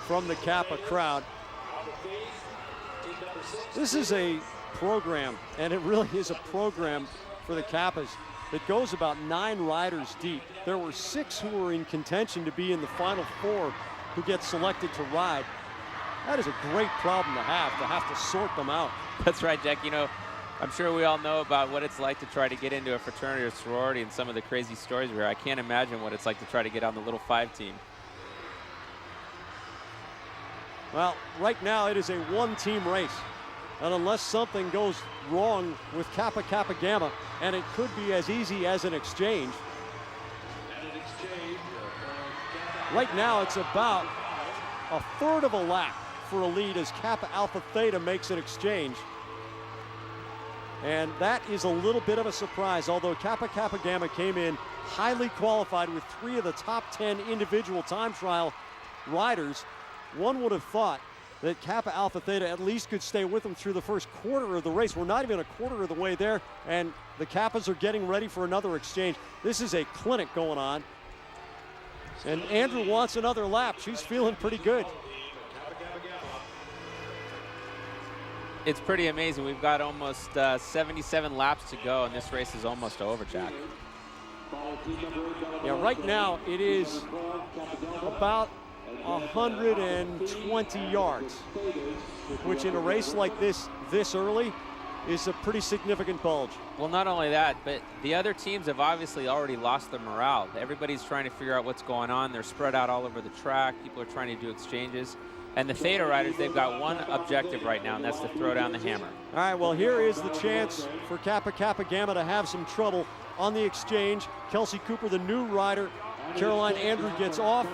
from the Kappa crowd. This is a program, and it really is a program for the Kappas that goes about 9 riders deep. There were 6 who were in contention to be in the final 4 who get selected to ride. That is a great problem to have to sort them out. That's right, Jack. You know, I'm sure we all know about what it's like to try to get into a fraternity or sorority and some of the crazy stories we hear. I can't imagine what it's like to try to get on the little 5 team. Well, right now it is a 1-team race. And unless something goes wrong with Kappa Kappa Gamma, and it could be as easy as an exchange. Right now it's about a third of a lap for a lead as Kappa Alpha Theta makes an exchange. And that is a little bit of a surprise, although Kappa Kappa Gamma came in highly qualified with 3 of the top 10 individual time trial riders, one would have thought that Kappa Alpha Theta at least could stay with them through the first quarter of the race. We're not even a quarter of the way there, and the Kappas are getting ready for another exchange. This is a clinic going on. And Andrew wants another lap. She's feeling pretty good. It's pretty amazing. We've got almost 77 laps to go, and this race is almost over, Jack. Yeah, right now it is about 120 yards, which in a race like this early is a pretty significant bulge. Well, not only that, but the other teams have obviously already lost their morale. Everybody's trying to figure out what's going on. They're spread out all over the track. People are trying to do exchanges. And the Theta riders, they've got one objective right now, and that's to throw down the hammer. All right, well, here is the chance for Kappa Kappa Gamma to have some trouble on the exchange. Kelsey Cooper, the new rider. Caroline Andrew gets off.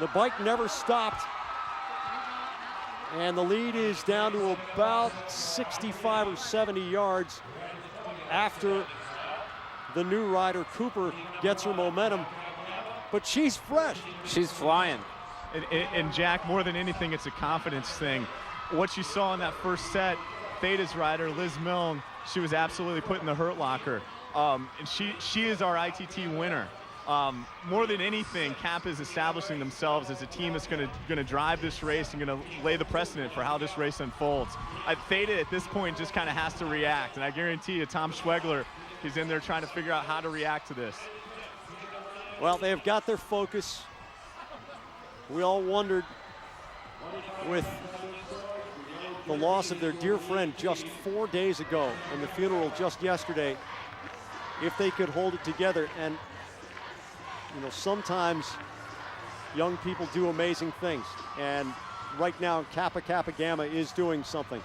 The bike never stopped. And the lead is down to about 65 or 70 yards after the new rider, Cooper, gets her momentum. But she's fresh. She's flying. And Jack, more than anything, it's a confidence thing. What you saw in that first set, Theta's rider, Liz Milne, she was absolutely put in the hurt locker. And she is our ITT winner. More than anything, Kappa is establishing themselves as a team that's going to drive this race and going to lay the precedent for how this race unfolds. Theta at this point just kind of has to react, and I guarantee you Tom Schwegler is in there trying to figure out how to react to this. Well, they've got their focus. We all wondered, with the loss of their dear friend just 4 days ago and the funeral just yesterday, if they could hold it together. And you know, sometimes young people do amazing things, and right now Kappa Kappa Gamma is doing something.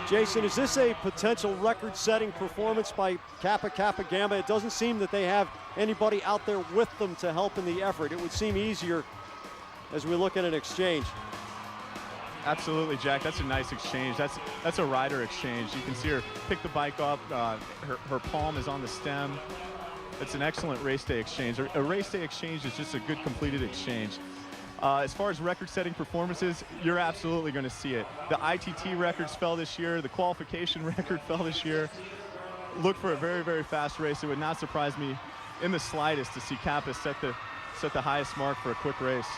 Jason, is this a potential record-setting performance by Kappa Kappa Gamma? It doesn't seem that they have anybody out there with them to help in the effort. It would seem easier as we look at an exchange. Absolutely, Jack. That's a nice exchange. That's a rider exchange. You can see her pick the bike up. Her palm is on the stem. It's an excellent race day exchange. A race day exchange is just a good completed exchange. As far as record-setting performances, you're absolutely going to see it. The ITT records fell this year. The qualification record fell this year. Look for a very, very fast race. It would not surprise me in the slightest to see Kappa set the highest mark for a quick race.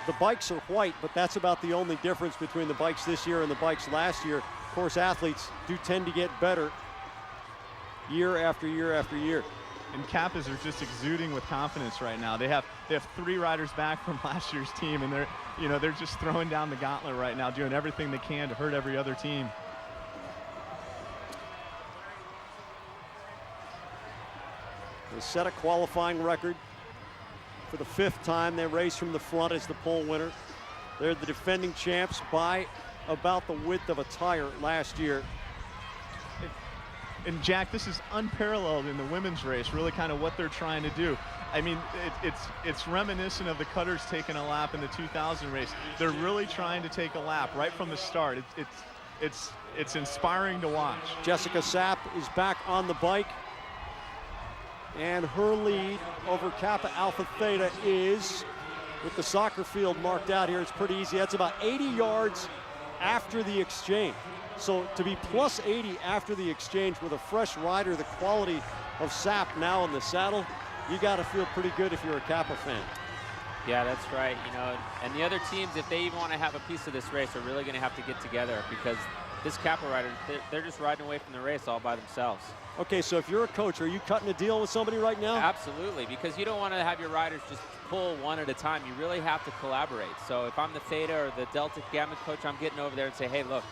The bikes are white, but that's about the only difference between the bikes this year and the bikes last year. Of course, athletes do tend to get better year after year after year. And Kappas are just exuding with confidence right now. They have 3 riders back from last year's team, and they're just throwing down the gauntlet right now, doing everything they can to hurt every other team. They set a qualifying record for the 5th time. They race from the front as the pole winner. They're the defending champs by about the width of a tire last year. And Jack, this is unparalleled in the women's race, really kind of what they're trying to do. I mean, it's reminiscent of the Cutters taking a lap in the 2000 race. They're really trying to take a lap right from the start. It's inspiring to watch. Jessica Sapp is back on the bike, and her lead over Kappa Alpha Theta is, with the soccer field marked out here, it's pretty easy. That's about 80 yards after the exchange. So to be plus 80 after the exchange with a fresh rider, the quality of Sapp now in the saddle, you got to feel pretty good if you're a Kappa fan. Yeah, that's right. You know, and the other teams, if they even want to have a piece of this race, are really going to have to get together, because this Kappa rider, they're just riding away from the race all by themselves. Okay, so if you're a coach, are you cutting a deal with somebody right now? Absolutely, because you don't want to have your riders just pull one at a time. You really have to collaborate. So if I'm the Theta or the Delta Gamma coach, I'm getting over there and say, hey, look,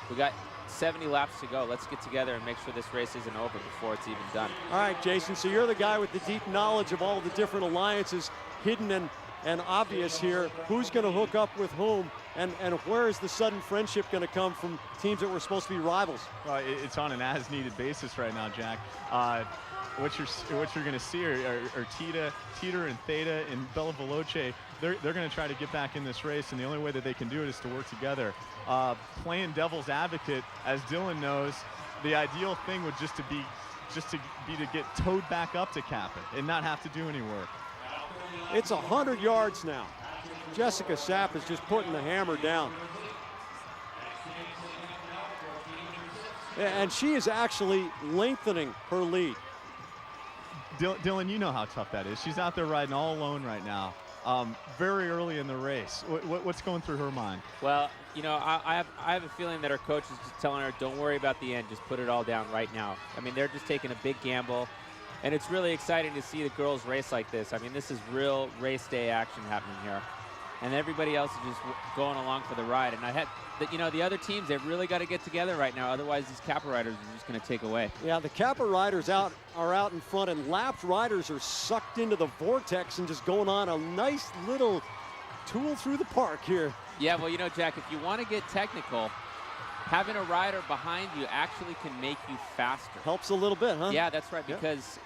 we got 70 laps to go. Let's get together and make sure this race isn't over before it's even done. All right, Jason, so you're the guy with the deep knowledge of all the different alliances, hidden and obvious here. Who's going to hook up with whom, and where is the sudden friendship going to come from teams that were supposed to be rivals? It's on an as-needed basis right now, Jack. What you're going to see are Teter and Theta and Bella Veloce. They're going to try to get back in this race, and the only way that they can do it is to work together. Playing devil's advocate, as Dylan knows, the ideal thing would just to be just to get towed back up to Kappa and not have to do any work. It's 100 yards now. Jessica Sapp is just putting the hammer down. And she is actually lengthening her lead. Dylan, you know how tough that is. She's out there riding all alone right now, very early in the race. What's going through her mind? Well, you know, I have a feeling that her coach is just telling her, don't worry about the end, just put it all down right now. I mean, they're just taking a big gamble, and it's really exciting to see the girls race like this. I mean, this is real race day action happening here, and everybody else is just going along for the ride. And you know, the other teams, they've really got to get together right now, otherwise these Kappa riders are just going to take away. Yeah, the Kappa riders are out in front, and lapped riders are sucked into the vortex and just going on a nice little tool through the park here. Yeah, well, you know, Jack, if you want to get technical, having a rider behind you actually can make you faster. Helps a little bit, huh? Yeah, that's right, because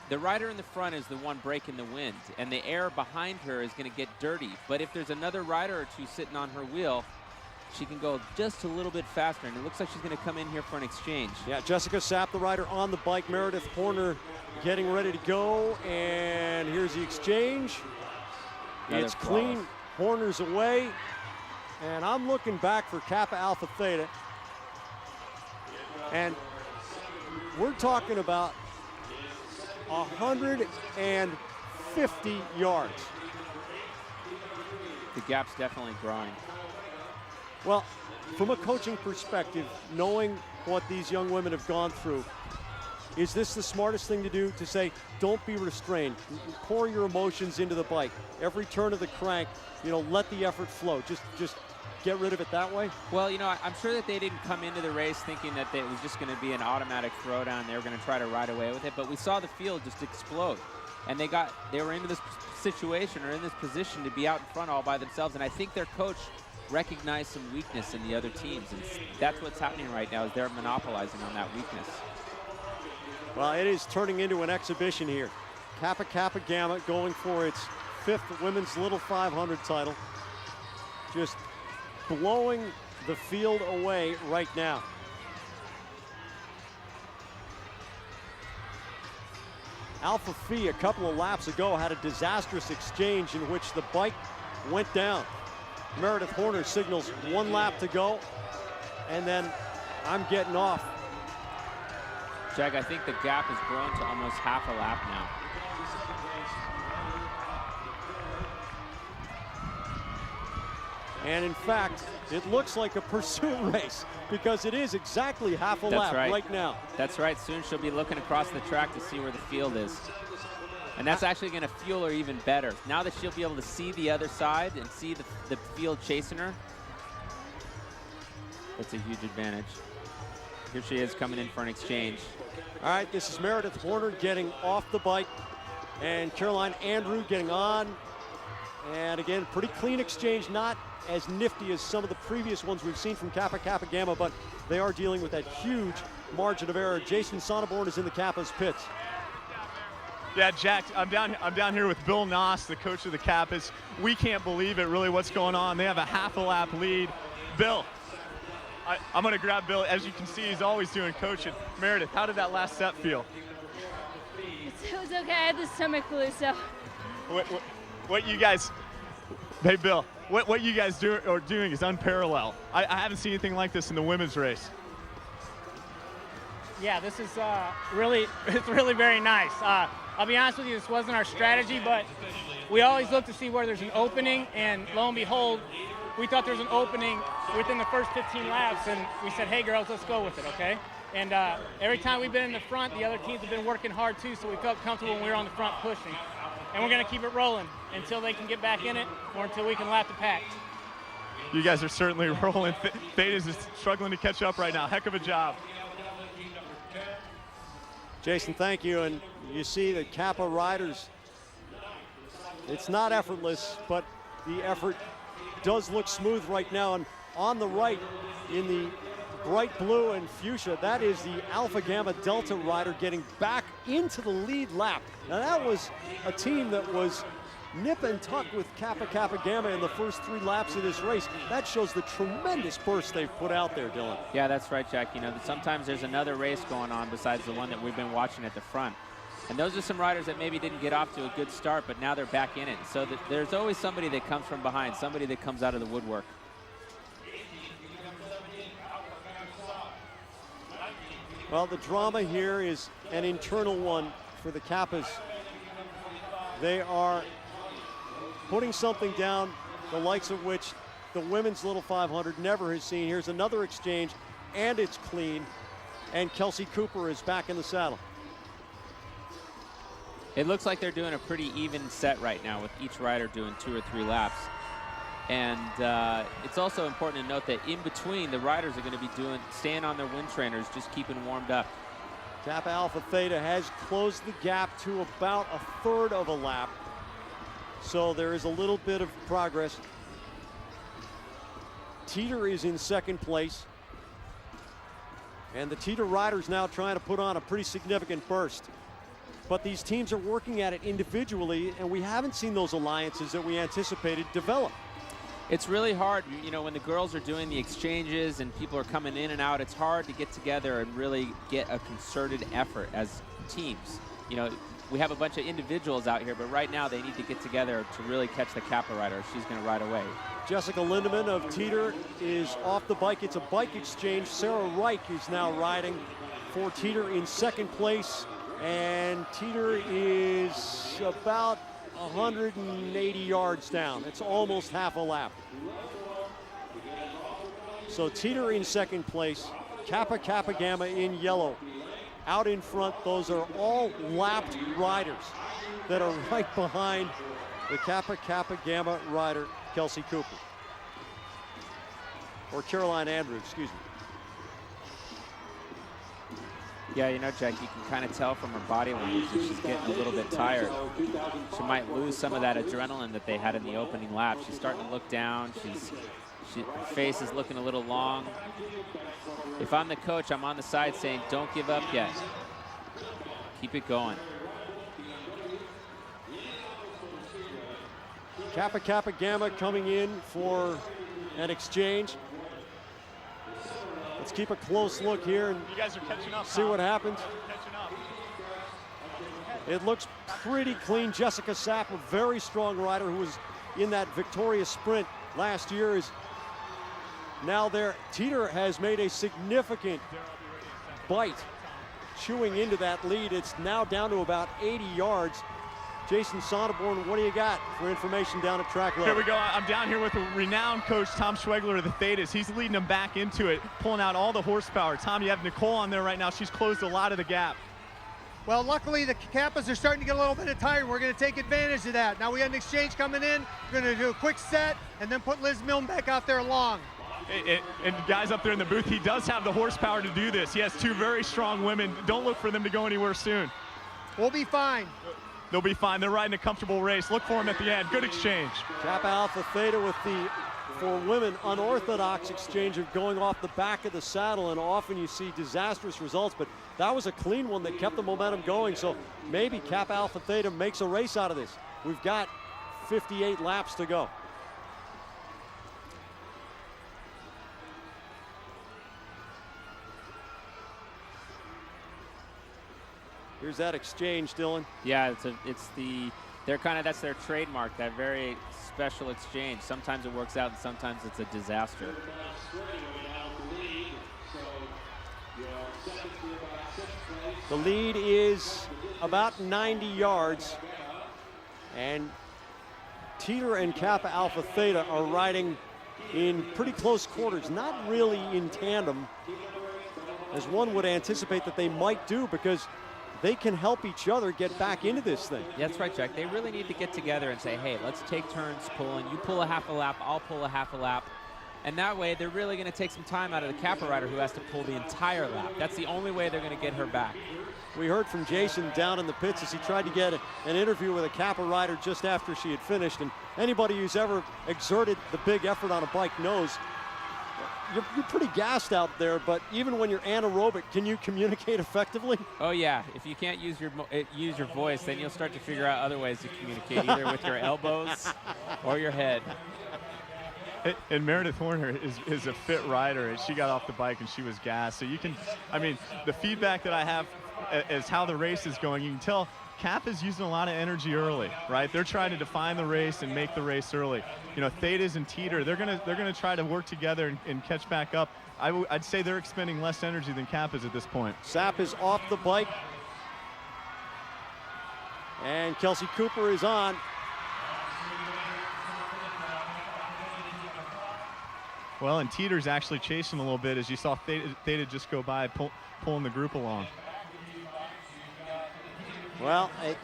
the rider in the front is the one breaking the wind, and the air behind her is going to get dirty. But if there's another rider or two sitting on her wheel, she can go just a little bit faster, and it looks like she's going to come in here for an exchange. Yeah, Jessica Sapp, the rider on the bike. Meredith Horner getting ready to go, and here's the exchange. It's clean. Horner's away, and I'm looking back for Kappa Alpha Theta, and we're talking about 150 yards. The gap's definitely growing. Well, from a coaching perspective, knowing what these young women have gone through, is this the smartest thing to do, to say, don't be restrained, pour your emotions into the bike. Every turn of the crank, you know, let the effort flow. Just get rid of it that way? Well, you know, I'm sure that they didn't come into the race thinking that it was just going to be an automatic throwdown. They were going to try to ride away with it, but we saw the field just explode. And they were into this situation, or in this position, to be out in front all by themselves. And I think their coach recognized some weakness in the other teams, and that's what's happening right now, is they're monopolizing on that weakness. Well, it is turning into an exhibition here. Kappa Kappa Gamma going for its 5th women's Little 500 title. Just blowing the field away right now. Alpha Phi a couple of laps ago had a disastrous exchange in which the bike went down. Meredith Horner signals 1 lap to go, and then I'm getting off. Jack, I think the gap has grown to almost half a lap now. And in fact, it looks like a pursuit race, because it is exactly half a lap right now. That's right. Soon she'll be looking across the track to see where the field is. And that's actually going to fuel her even better. Now that she'll be able to see the other side and see the field chasing her, that's a huge advantage. Here she is coming in for an exchange. All right, this is Meredith Horner getting off the bike, and Caroline Andrew getting on. And again, pretty clean exchange, not as nifty as some of the previous ones we've seen from Kappa Kappa Gamma, but they are dealing with that huge margin of error. Jason Sonneborn is in the Kappa's pits. Yeah, Jack, I'm down here with Bill Noss, the coach of the Kappas. We can't believe it, really, what's going on. They have a half a lap lead. Bill, I'm going to grab Bill. As you can see, he's always doing coaching. Meredith, how did that last set feel? It was okay. I had the stomach flu, so. What you guys, hey Bill, what you guys are doing is unparalleled. I haven't seen anything like this in the women's race. Yeah, this is it's really very nice. I'll be honest with you, this wasn't our strategy, but we always look to see where there's an opening, and lo and behold, we thought there was an opening within the first 15 laps, and we said, hey girls, let's go with it, okay? And every time we've been in the front, the other teams have been working hard too, so we felt comfortable when we were on the front pushing. And we're gonna keep it rolling until they can get back in it, or until we can lap the pack. You guys are certainly rolling. Theta's is struggling to catch up right now. Heck of a job. Jason, thank you. And you see the Kappa riders, it's not effortless, but the effort does look smooth right now. And on the right, in the bright blue and fuchsia, that is the Alpha Gamma Delta rider getting back into the lead lap. Now that was a team that was nip and tuck with Kappa Kappa Gamma in the first 3 laps of this race. That shows the tremendous burst they've put out there, Dylan. Yeah, that's right, Jack. You know, sometimes there's another race going on besides the one that we've been watching at the front. And those are some riders that maybe didn't get off to a good start, but now they're back in it. So there's always somebody that comes from behind, somebody that comes out of the woodwork. Well, the drama here is an internal one for the Kappas. They are putting something down, the likes of which the women's Little 500 never has seen. Here's another exchange, and it's clean. And Kelsey Cooper is back in the saddle. It looks like they're doing a pretty even set right now with each rider doing 2 or 3 laps. And it's also important to note that in between, the riders are going to be staying on their wind trainers, just keeping warmed up. Kappa Alpha Theta has closed the gap to about 1/3 of a lap. So there is a little bit of progress. Teter is in 2nd place. And the Teter riders now trying to put on a pretty significant burst. But these teams are working at it individually, and we haven't seen those alliances that we anticipated develop. It's really hard, you know, when the girls are doing the exchanges and people are coming in and out, it's hard to get together and really get a concerted effort as teams. You know, we have a bunch of individuals out here, but right now they need to get together to really catch the Kappa rider. She's going to ride away. Jessica Lindemann of Teter is off the bike. It's a bike exchange. Sarah Reich is now riding for Teter in 2nd place. And Teter is about 180 yards down. It's almost half a lap. So Teter in 2nd place, Kappa Kappa Gamma in yellow. Out in front, those are all lapped riders that are right behind the Kappa Kappa Gamma rider, Kelsey Cooper. Or Caroline Andrews, excuse me. Yeah, you know, Jack, you can kind of tell from her body language that she's getting a little bit tired. She might lose some of that adrenaline that they had in the opening lap. She's starting to look down. Her face is looking a little long. If I'm the coach, I'm on the side saying, don't give up yet. Keep it going. Kappa Kappa Gamma coming in for an exchange. Let's keep a close look here and you guys are catching up, see what happens. Catching up. It looks pretty clean. Jessica Sapp, a very strong rider who was in that victorious sprint last year, is now there. Teter has made a significant bite, chewing into that lead. It's now down to about 80 yards. Jason Sonneborn, what do you got for information down at track level? Here we go. I'm down here with a renowned coach, Tom Schwegler of the Thetas. He's leading them back into it, pulling out all the horsepower. Tom, you have Nicole on there right now. She's closed a lot of the gap. Well, luckily the Kappas are starting to get a little bit tired. We're going to take advantage of that. Now we have an exchange coming in. We're going to do a quick set and then put Liz Milne back out there long. And guys up there in the booth, he does have the horsepower to do this. He has 2 very strong women. Don't look for them to go anywhere soon. We'll be fine. They'll be fine. They're riding a comfortable race. Look for them at the end. Good exchange. Kappa Alpha Theta with the, for women, unorthodox exchange of going off the back of the saddle, and often you see disastrous results, but that was a clean one that kept the momentum going, so maybe Kappa Alpha Theta makes a race out of this. We've got 58 laps to go. Here's that exchange, Dylan. Yeah, that's their trademark, that very special exchange. Sometimes it works out and sometimes it's a disaster. The lead is about 90 yards, and Teter and Kappa Alpha Theta are riding in pretty close quarters, not really in tandem, as one would anticipate that they might do, because they can help each other get back into this thing. Yeah, that's right, Jack. They really need to get together and say, hey, let's take turns pulling. You pull a half a lap, I'll pull a half a lap. And that way, they're really going to take some time out of the Kappa rider who has to pull the entire lap. That's the only way they're going to get her back. We heard from Jason down in the pits as he tried to get an interview with a Kappa rider just after she had finished. And anybody who's ever exerted the big effort on a bike knows you're pretty gassed out there, but even when you're anaerobic, can you communicate effectively? Oh yeah, if you can't use your voice, then you'll start to figure out other ways to communicate, either with your elbows or your head. And Meredith Horner is a fit rider, and she got off the bike and she was gassed. So you can, I mean, the feedback that I have is how the race is going. You can tell Kappa's using a lot of energy early, right? They're trying to define the race and make the race early. You know, Thetas and Teter, they're gonna try to work together and catch back up. I'd say they're expending less energy than Kappa's at this point. Sap is off the bike, and Kelsey Cooper is on. Well, and Teeter's actually chasing a little bit as you saw Theta just go by, pulling the group along. Well, it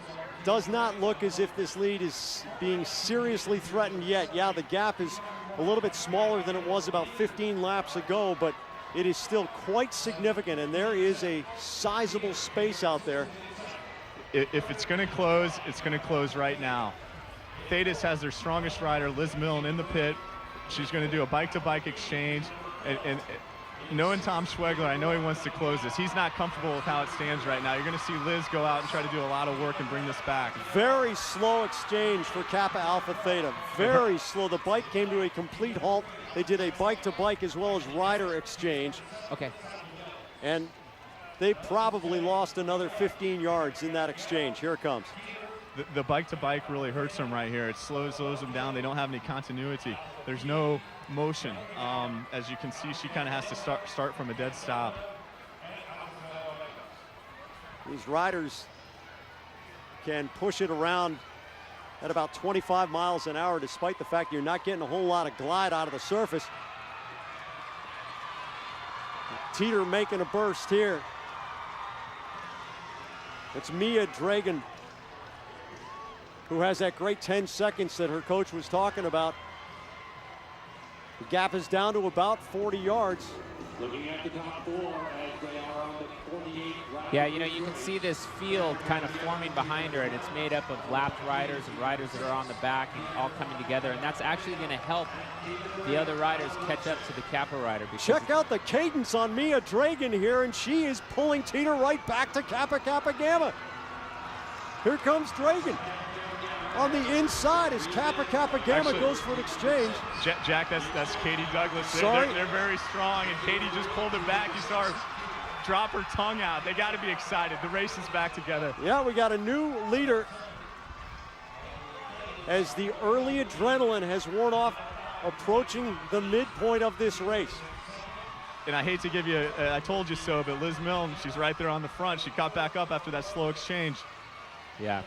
does not look as if this lead is being seriously threatened yet. Yeah, the gap is a little bit smaller than it was about 15 laps ago, but it is still quite significant, and there is a sizable space out there. If it's going to close, it's going to close right now. Thetis has their strongest rider, Liz Milne, in the pit. She's going to do a bike-to-bike exchange, and knowing Tom Schwegler, I know he wants to close this. He's not comfortable with how it stands right now. You're going to see Liz go out and try to do a lot of work and bring this back. Very slow exchange for Kappa Alpha Theta. Very slow. The bike came to a complete halt. They did a bike-to-bike as well as rider exchange. Okay. And they probably lost another 15 yards in that exchange. Here it comes. The bike-to-bike really hurts them right here. It slows them down. They don't have any continuity. There's no motion. As you can see, she kind of has to start from a dead stop. These riders can push it around at about 25 miles an hour, despite the fact you're not getting a whole lot of glide out of the surface. Teter making a burst here. It's Mia Dragan, who has that great 10 seconds that her coach was talking about. The gap is down to about 40 yards. Looking at the top four as they are on the 48 round. Yeah, you know, you can see this field kind of forming behind her, and it's made up of lapped riders and riders that are on the back and all coming together, and that's actually going to help the other riders catch up to the Kappa rider. Check out the cadence on Mia Dragan here, and she is pulling Teter right back to Kappa Kappa Gamma. Here comes Dragan. On the inside as Kappa Kappa Gamma goes for an exchange. Jack, that's Katie Douglas. They're very strong, and Katie just pulled it back. You saw her drop her tongue out. They got to be excited. The race is back together. Yeah, we got a new leader as the early adrenaline has worn off, approaching the midpoint of this race. And I hate to give you I told you so, but Liz Milne, she's right there on the front. She caught back up after that slow exchange. Yeah.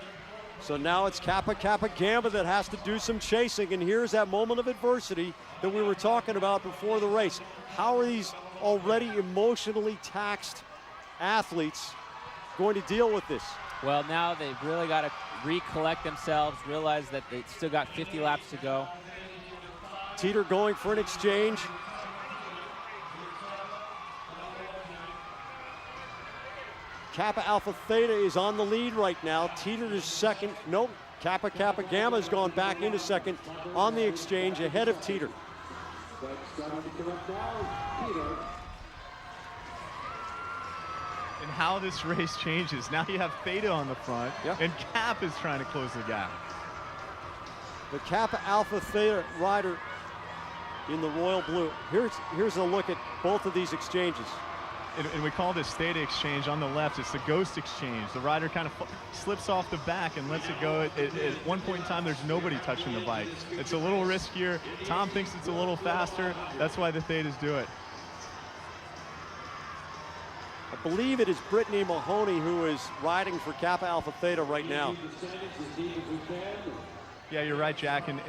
So now it's Kappa Kappa Gamma that has to do some chasing, and here's that moment of adversity that we were talking about before the race. How are these already emotionally taxed athletes going to deal with this? Well, now they've really got to recollect themselves, realize that they've still got 50 laps to go. Teter going for an exchange. Kappa Alpha Theta is on the lead right now. Teter is second. Nope. Kappa Kappa Gamma has gone back into second on the exchange ahead of Teter. And how this race changes. Now you have Theta on the front, and Cap is trying to close the gap. The Kappa Alpha Theta rider in the royal blue. Here's a look at both of these exchanges. And we call this Theta exchange. On the left, it's the ghost exchange. The rider kind of slips off the back and lets it go. At one point in time, there's nobody touching the bike. It's a little riskier. Tom thinks it's a little faster. That's why the Thetas do it. I believe it is Brittany Mahoney who is riding for Kappa Alpha Theta right now. Yeah, you're right, Jack. And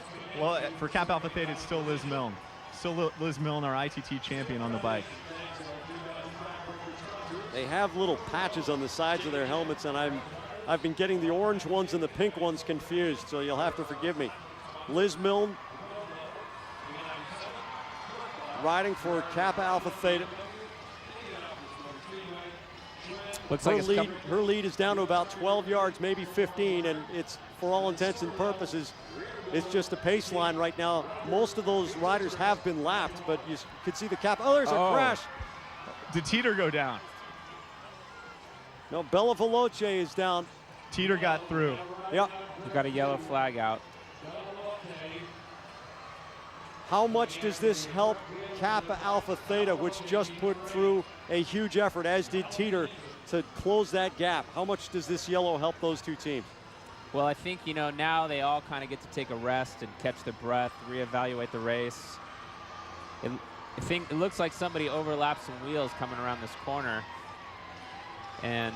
well, for Kappa Alpha Theta, it's still Liz Milne. Still Liz Milne, our ITT champion, on the bike. They have little patches on the sides of their helmets, and I've been getting the orange ones and the pink ones confused, so you'll have to forgive me. Liz Milne riding for Kappa Alpha Theta. Looks like her lead is down to about 12 yards, maybe 15, and it's, for all intents and purposes, It's just a pace line right now. Most of those riders have been lapped, but you could see the Kappa. Oh, there's a crash. Did Teter go down? No, Bella Veloce is down. Teter got through. Yep. We got a yellow flag out. How much does this help Kappa Alpha Theta, which just put through a huge effort, as did Teter, to close that gap? How much does this yellow help those two teams? Well, I think, you know, now they all kind of get to take a rest and catch their breath, reevaluate the race. I think it looks like somebody overlapped some wheels coming around this corner. And,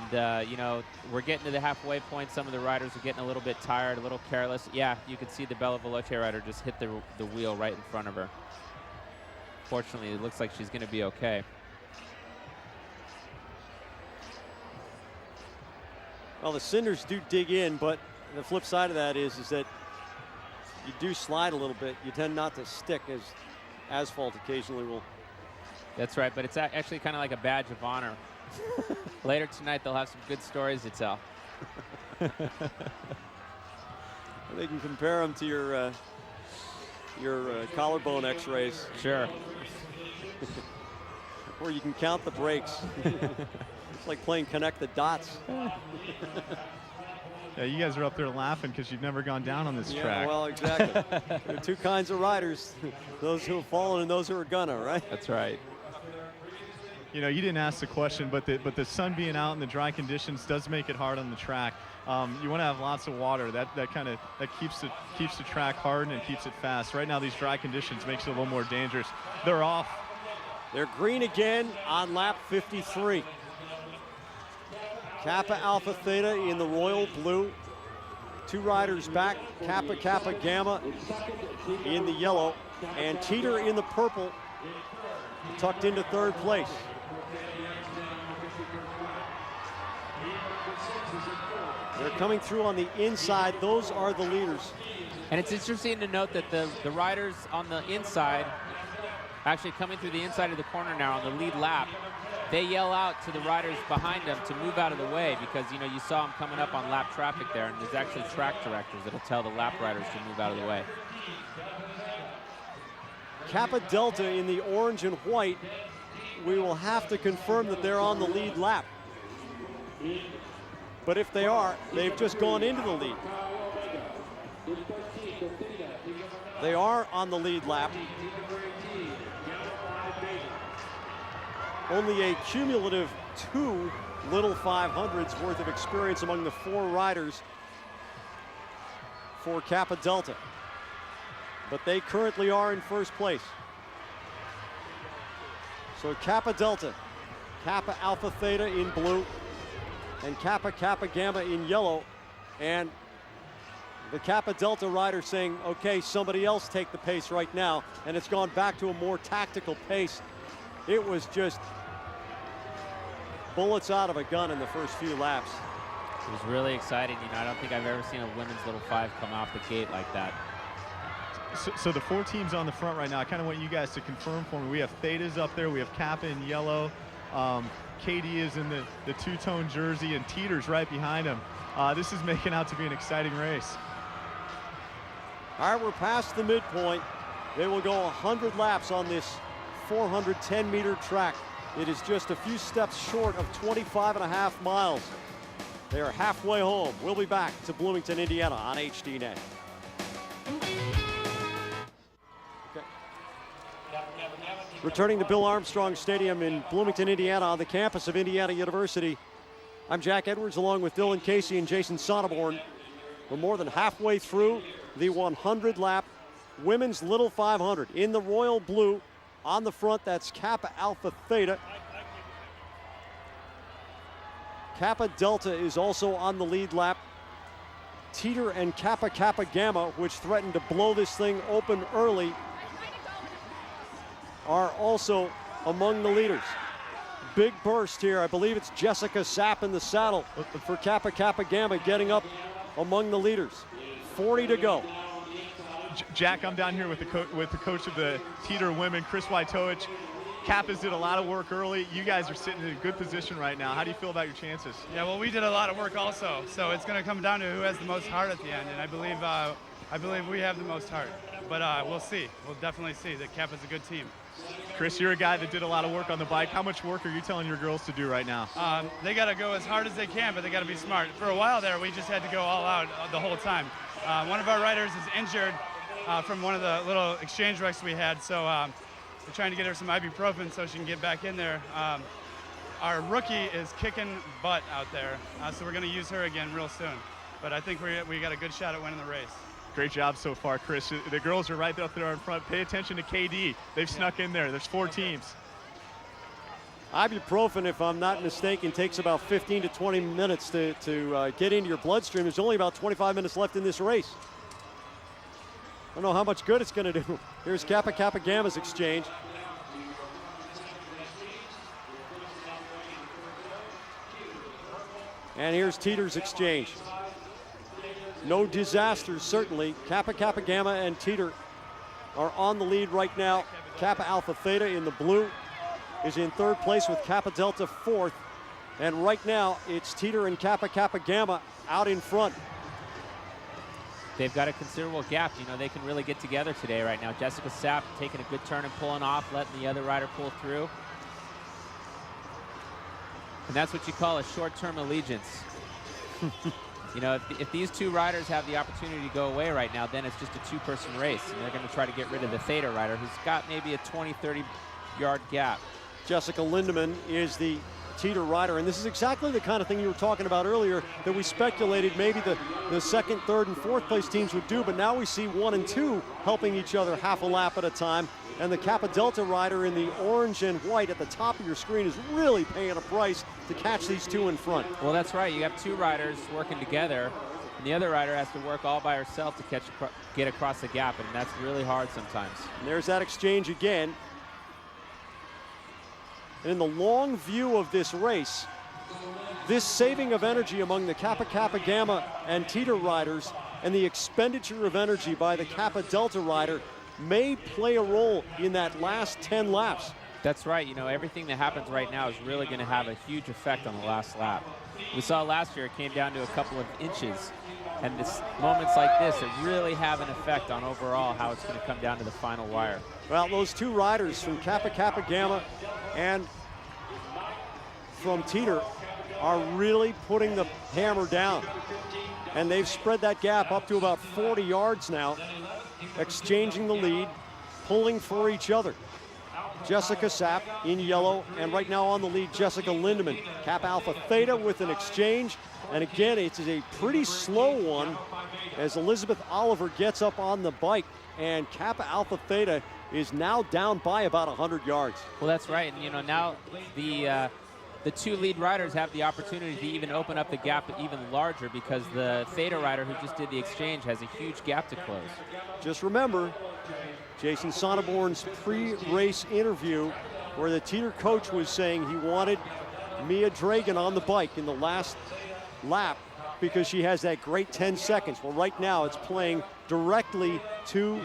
you know, we're getting to the halfway point. Some of the riders are getting a little bit tired, a little careless. Yeah, you can see the Bella Veloce rider just hit the wheel right in front of her. Fortunately, it looks like she's going to be okay. Well, the cinders do dig in, but the flip side of that is that you do slide a little bit. You tend not to stick, as asphalt occasionally will. That's right, but it's actually kind of like a badge of honor. Later tonight, they'll have some good stories to tell. They can compare them to your collarbone x-rays. Sure. Or you can count the breaks. It's like playing connect the dots. Yeah, you guys are up there laughing because you've never gone down on this Yeah, track. well, exactly. There are two kinds of riders, those who have fallen and those who are gonna, right? That's right. You know, you didn't ask the question, but the sun being out and the dry conditions does make it hard on the track. You want to have lots of water. That keeps the track hard and keeps it fast. Right now, these dry conditions makes it a little more dangerous. They're off. They're green again on lap 53. Kappa Alpha Theta in the royal blue. Two riders back, Kappa Kappa Gamma in the yellow, and Teter in the purple, tucked into third place. They're coming through on the inside. Those are the leaders. And it's interesting to note that the riders on the inside, actually coming through the inside of the corner now on the lead lap, they yell out to the riders behind them to move out of the way because, you know, you saw them coming up on lap traffic there, and there's actually track directors that'll tell the lap riders to move out of the way. Kappa Delta in the orange and white, we will have to confirm that they're on the lead lap. But if they are, they've just gone into the lead. They are on the lead lap. Only a cumulative 2 little 500s worth of experience among the 4 riders for Kappa Delta. But they currently are in first place. So Kappa Delta, Kappa Alpha Theta in blue, and Kappa Kappa Gamma in yellow. And the Kappa Delta rider saying, okay, somebody else take the pace right now. And it's gone back to a more tactical pace. It was just bullets out of a gun in the first few laps. It was really exciting. You know, I don't think I've ever seen a women's little 5 come off the gate like that. So the 4 teams on the front right now, I kind of want you guys to confirm for me. We have Thetas up there. We have Kappa in yellow. Katie is in the two-tone jersey, and Teter's right behind him. This is making out to be an exciting race. All right, we're past the midpoint. They will go 100 laps on this 410-meter track. It is just a few steps short of 25.5 miles. They are halfway home. We'll be back to Bloomington, Indiana on HDNet. Returning to Bill Armstrong Stadium in Bloomington, Indiana on the campus of Indiana University. I'm Jack Edwards along with Dylan Casey and Jason Sonneborn. We're more than halfway through the 100-lap women's Little 500. In the royal blue on the front, that's Kappa Alpha Theta. Kappa Delta is also on the lead lap. Teter and Kappa Kappa Gamma, which threatened to blow this thing open early, are also among the leaders. Big burst here. I believe it's Jessica Sapp in the saddle for Kappa Kappa Gamma getting up among the leaders. 40 to go. Jack, I'm down here with the coach of the Teter women, Chris Wojtowicz. Kappas did a lot of work early. You guys are sitting in a good position right now. How do you feel about your chances? Yeah, well, we did a lot of work also, so it's going to come down to who has the most heart at the end, and I believe I believe we have the most heart. But we'll see. We'll definitely see that Kappa's a good team. Chris, you're a guy that did a lot of work on the bike. How much work are you telling your girls to do right now? They got to go as hard as they can, but they got to be smart. For a while there, we just had to go all out the whole time. One of our riders is injured from one of the little exchange wrecks we had, so we're trying to get her some ibuprofen so she can get back in there. Our rookie is kicking butt out there, so we're going to use her again real soon. But I think we got a good shot at winning the race. Great job so far, Chris. The girls are right up there in front. Pay attention to KD. They've snuck in there. There's 4 teams. Ibuprofen, if I'm not mistaken, takes about 15 to 20 minutes to get into your bloodstream. There's only about 25 minutes left in this race. I don't know how much good it's going to do. Here's Kappa Kappa Gamma's exchange. And here's Teter's exchange. No disasters, certainly. Kappa Kappa Gamma and Teter are on the lead right now. Kappa Alpha Theta in the blue is in 3rd place with Kappa Delta 4th. And right now, it's Teter and Kappa Kappa Gamma out in front. They've got a considerable gap. You know, they can really get together today right now. Jessica Sapp taking a good turn and pulling off, letting the other rider pull through. And that's what you call a short-term allegiance. You know, if these 2 riders have the opportunity to go away right now, then it's just a 2-person race. And they're going to try to get rid of the Theta rider, who's got maybe a 20, 30-yard gap. Jessica Lindemann is the Teter rider, and this is exactly the kind of thing you were talking about earlier that we speculated maybe the 2nd, 3rd, and 4th place teams would do, but now we see 1 and 2 helping each other half a lap at a time. And the Kappa Delta rider in the orange and white at the top of your screen is really paying a price to catch these 2 in front. Well, that's right. You have 2 riders working together, and the other rider has to work all by herself to get across the gap, and that's really hard sometimes. And there's that exchange again. And in the long view of this race, this saving of energy among the Kappa Kappa Gamma and Teter riders and the expenditure of energy by the Kappa Delta rider may play a role in that last 10 laps. That's right. You know, everything that happens right now is really going to have a huge effect on the last lap. We saw last year it came down to a couple of inches, and moments like this that really have an effect on overall how it's going to come down to the final wire. Well, those 2 riders from Kappa Kappa Gamma and from Teter are really putting the hammer down. And they've spread that gap up to about 40 yards now, exchanging the lead, pulling for each other. Jessica Sapp in yellow, and right now on the lead, Jessica Lindemann. Kappa Alpha Theta with an exchange, and again, it's a pretty slow one as Elizabeth Oliver gets up on the bike, and Kappa Alpha Theta is now down by about 100 yards. Well, that's right, and you know, now the 2 lead riders have the opportunity to even open up the gap even larger because the Theta rider who just did the exchange has a huge gap to close. Just remember Jason Sonneborn's pre-race interview where the Teter coach was saying he wanted Mia Dragan on the bike in the last lap because she has that great 10 seconds. Well, right now it's playing directly to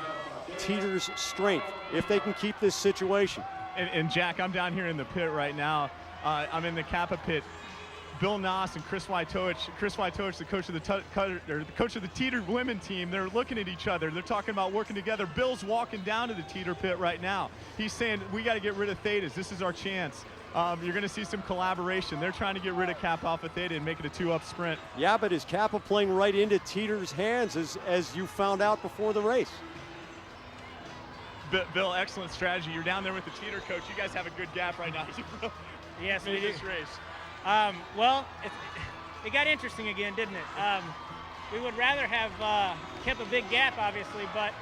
Teter's strength if they can keep this situation. And Jack, I'm down here in the pit right now. I'm in the Kappa pit. Bill Noss and Chris Wojtowicz. Chris Wojtowicz, the coach of the Teter women team, they're looking at each other. They're talking about working together. Bill's walking down to the Teter pit right now. He's saying, we got to get rid of Thetas. This is our chance. You're going to see some collaboration. They're trying to get rid of Kappa Alpha Theta and make it a 2-up sprint. Yeah, but is Kappa playing right into Teter's hands as you found out before the race? Bill, excellent strategy. You're down there with the Teter coach. You guys have a good gap right now. Yes, we do. This race. Well, it got interesting again, didn't it? We would rather have kept a big gap, obviously, but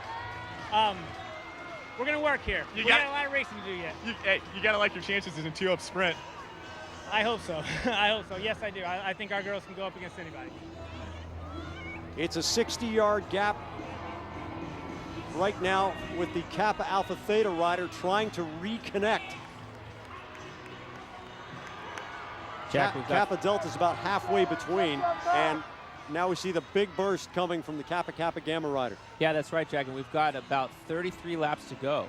we're going to work here. We got a lot of racing to do yet. You got to like your chances in a 2-up sprint. I hope so. I hope so. Yes, I do. I think our girls can go up against anybody. It's a 60-yard gap right now with the Kappa Alpha Theta rider trying to reconnect. Kappa Delta is about halfway between, and now we see the big burst coming from the Kappa Kappa Gamma rider. Yeah, that's right, Jack, and we've got about 33 laps to go.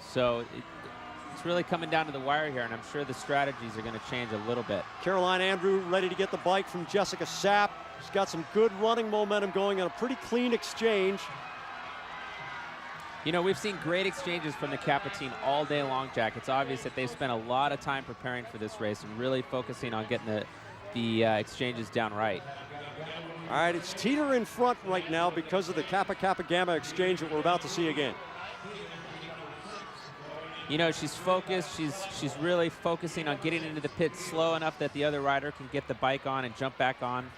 So It's really coming down to the wire here, and I'm sure the strategies are going to change a little bit. Caroline Andrew ready to get the bike from Jessica Sapp. She's got some good running momentum going on a pretty clean exchange. You know, we've seen great exchanges from the Kappa team all day long, Jack. It's obvious that they've spent a lot of time preparing for this race and really focusing on getting the exchanges down right. All right, it's Teter in front right now because of the Kappa Kappa Gamma exchange that we're about to see again. You know, she's focused. She's really focusing on getting into the pit slow enough that the other rider can get the bike on and jump back on.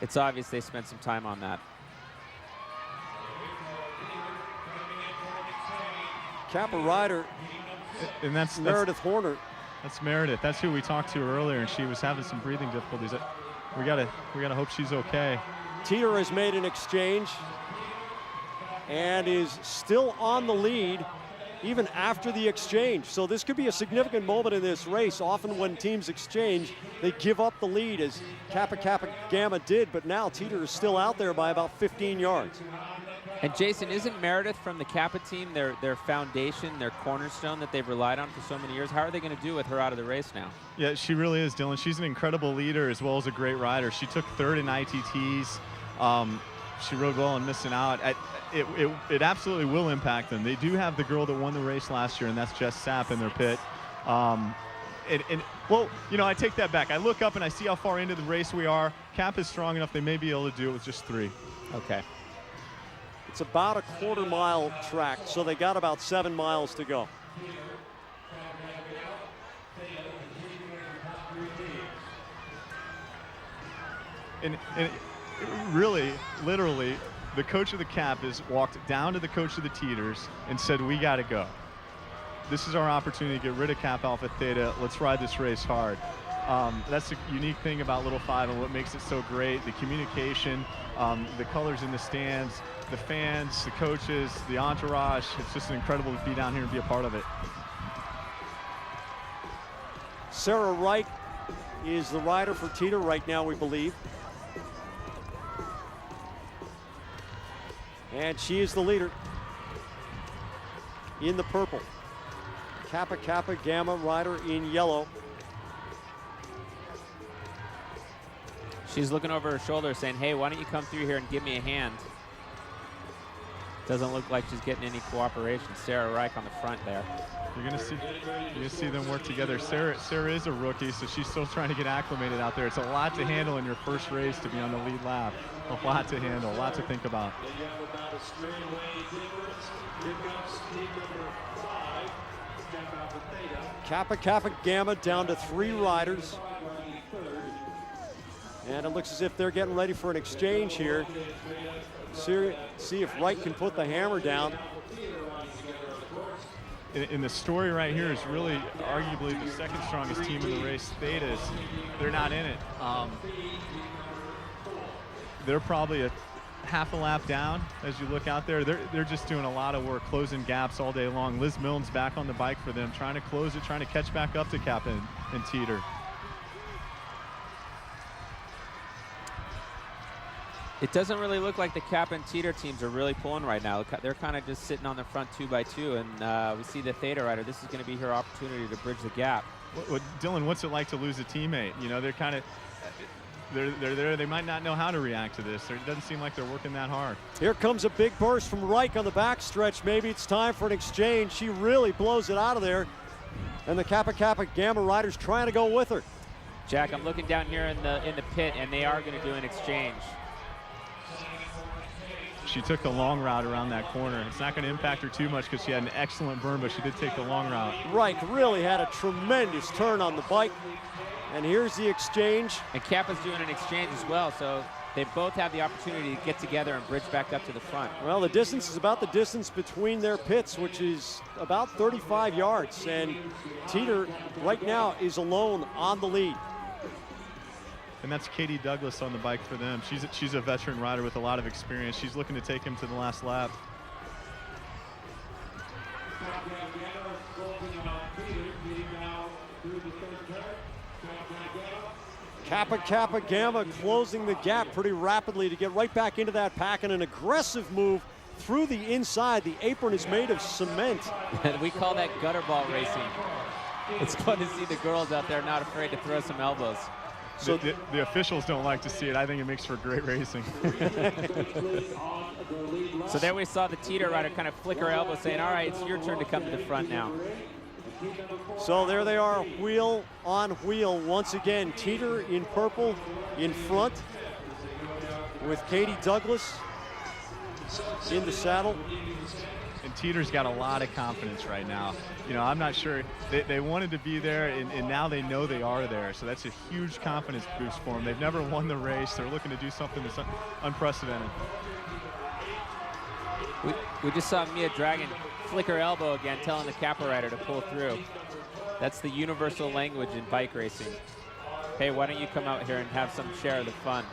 It's obvious they spent some time on that. Kappa rider, and that's Meredith Horner. That's Meredith. That's who we talked to earlier, and she was having some breathing difficulties. We gotta hope she's okay. Teter has made an exchange and is still on the lead even after the exchange. So this could be a significant moment in this race. Often when teams exchange, they give up the lead, as Kappa Kappa Gamma did, but now Teter is still out there by about 15 yards. And Jason, isn't Meredith from the Kappa team their foundation, their cornerstone that they've relied on for so many years? How are they going to do with her out of the race now? Yeah, she really is, Dylan. She's an incredible leader as well as a great rider. She took third in ITTs. She rode well on missing out. It absolutely will impact them. They do have the girl that won the race last year, and that's Jess Sapp in their pit. Well, you know, I take that back. I look up and I see how far into the race we are. Kappa's strong enough they may be able to do it with just 3. Okay. It's about a quarter-mile track, so they got about 7 miles to go. And really, literally, the coach of the Kappas walked down to the coach of the Teters and said, we got to go. This is our opportunity to get rid of Kappa Alpha Theta. Let's ride this race hard. That's the unique thing about Little 5 and what makes it so great. The communication, the colors in the stands, the fans, the coaches, the entourage. It's just incredible to be down here and be a part of it. Sarah Reich is the rider for Teter right now, we believe. And she is the leader in the purple. Kappa Kappa Gamma rider in yellow. She's looking over her shoulder saying, hey, why don't you come through here and give me a hand? Doesn't look like she's getting any cooperation. Sarah Reich on the front there. You're gonna see them work together. Sarah is a rookie, so she's still trying to get acclimated out there. It's a lot to handle in your first race to be on the lead lap. A lot to handle, a lot to think about. Kappa Kappa Gamma down to 3 riders. And it looks as if they're getting ready for an exchange here. See if Wright can put the hammer down. And the story right here is really arguably the second strongest team in the race, Thetas. They're not in it. They're probably a half a lap down as you look out there. They're just doing a lot of work, closing gaps all day long. Liz Milne's back on the bike for them, trying to close it, trying to catch back up to Kappa and Teter. It doesn't really look like the Kappa and Teter teams are really pulling right now. They're kind of just sitting on the front 2x2, and we see the Theta rider. This is going to be her opportunity to bridge the gap. Dylan, what's it like to lose a teammate? You know, they're kind of, they're there. They might not know how to react to this. It doesn't seem like they're working that hard. Here comes a big burst from Reich on the backstretch. Maybe it's time for an exchange. She really blows it out of there, and the Kappa Kappa Gamma riders trying to go with her. Jack, I'm looking down here in the pit, and they are going to do an exchange. She took the long route around that corner. It's not going to impact her too much because she had an excellent burn, but she did take the long route. Reich really had a tremendous turn on the bike. And here's the exchange. And Kappa's doing an exchange as well, so they both have the opportunity to get together and bridge back up to the front. Well, the distance is about the distance between their pits, which is about 35 yards. And Teter right now is alone on the lead. And that's Katie Douglas on the bike for them. She's a veteran rider with a lot of experience. She's looking to take him to the last lap. Kappa Gamma closing the gap pretty rapidly to get right back into that pack, and an aggressive move through the inside. The apron is made of cement. And we call that gutter ball racing. It's fun to see the girls out there not afraid to throw some elbows. So the officials don't like to see it. I think it makes for great racing. So there we saw the Teter rider kind of flick her elbow saying, all right, it's your turn to come to the front now. So there they are, wheel on wheel once again. Teter in purple in front with Katie Douglas in the saddle. And Teter's got a lot of confidence right now. You know, I'm not sure. They wanted to be there, and now they know they are there. So that's a huge confidence boost for them. They've never won the race. They're looking to do something that's unprecedented. We just saw Mia Dragon flick her elbow again, telling the Kappa rider to pull through. That's the universal language in bike racing. Hey, why don't you come out here and have some share of the fun?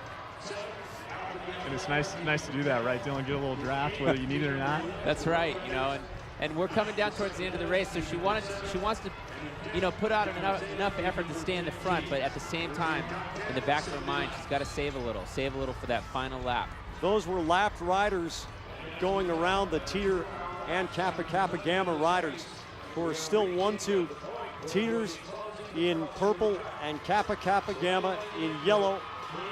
And it's nice to do that, right, Dylan? Get a little draft, whether you need it or not. That's right, you know, and we're coming down towards the end of the race, so she wants to, you know, put out enough effort to stay in the front, but at the same time, in the back of her mind, she's got to save a little for that final lap. Those were lapped riders going around the Teter and Kappa Kappa Gamma riders, who are still 1-2. Teter's in purple and Kappa Kappa Gamma in yellow.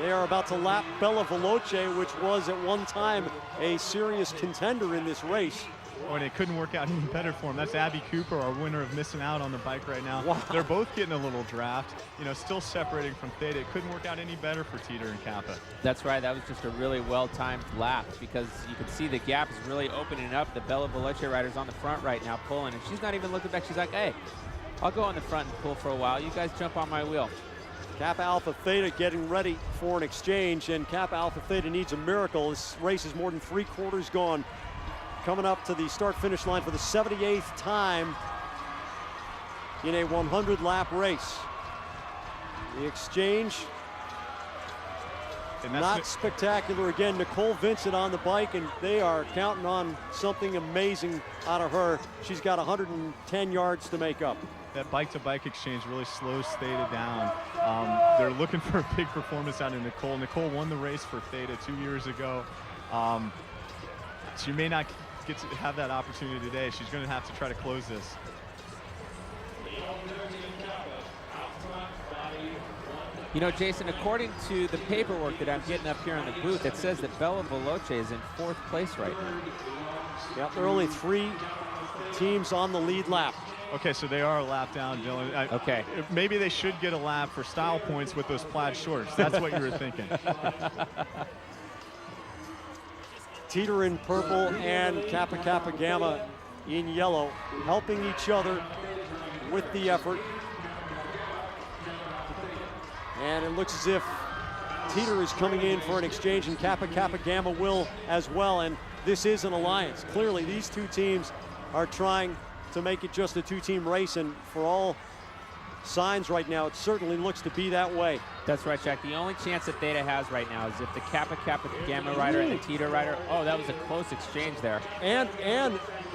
They are about to lap Bella Veloce, which was at one time a serious contender in this race. Oh, and it couldn't work out any better for him. That's Abby Cooper, our winner of missing out on the bike right now. Wow. They're both getting a little draft, you know, still separating from Theta. It couldn't work out any better for Teter and Kappa. That's right. That was just a really well-timed lap, because you can see the gap is really opening up. The Bella Veloce rider's on the front right now pulling, and she's not even looking back. She's like, hey, I'll go on the front and pull for a while. You guys jump on my wheel. Kappa Alpha Theta getting ready for an exchange, and Kappa Alpha Theta needs a miracle. This race is more than 3/4 gone. Coming up to the start-finish line for the 78th time in a 100-lap race. The exchange, not spectacular again. Nicole Vincent on the bike, and they are counting on something amazing out of her. She's got 110 yards to make up. That bike-to-bike exchange really slows Theta down. They're looking for a big performance out of Nicole. Nicole won the race for Theta 2 years ago. She may not get to have that opportunity today. She's going to have to try to close this. You know, Jason, according to the paperwork that I'm getting up here in the booth, it says that Bella Veloce is in 4th place right now. Yep, there are only 3 teams on the lead lap. Okay, so they are a lap down, Dylan. Okay. Maybe they should get a lap for style points with those plaid shorts. That's what you were thinking. Teter in purple and Kappa Kappa Gamma in yellow, helping each other with the effort. And it looks as if Teter is coming in for an exchange, and Kappa Kappa Gamma will as well. And this is an alliance. Clearly, these two teams are trying to make it just a 2-team race, and for all signs right now, it certainly looks to be that way. That's right, Jack. The only chance that Theta has right now is if the Kappa Kappa Gamma rider and the Teter rider, oh, that was a close exchange there. And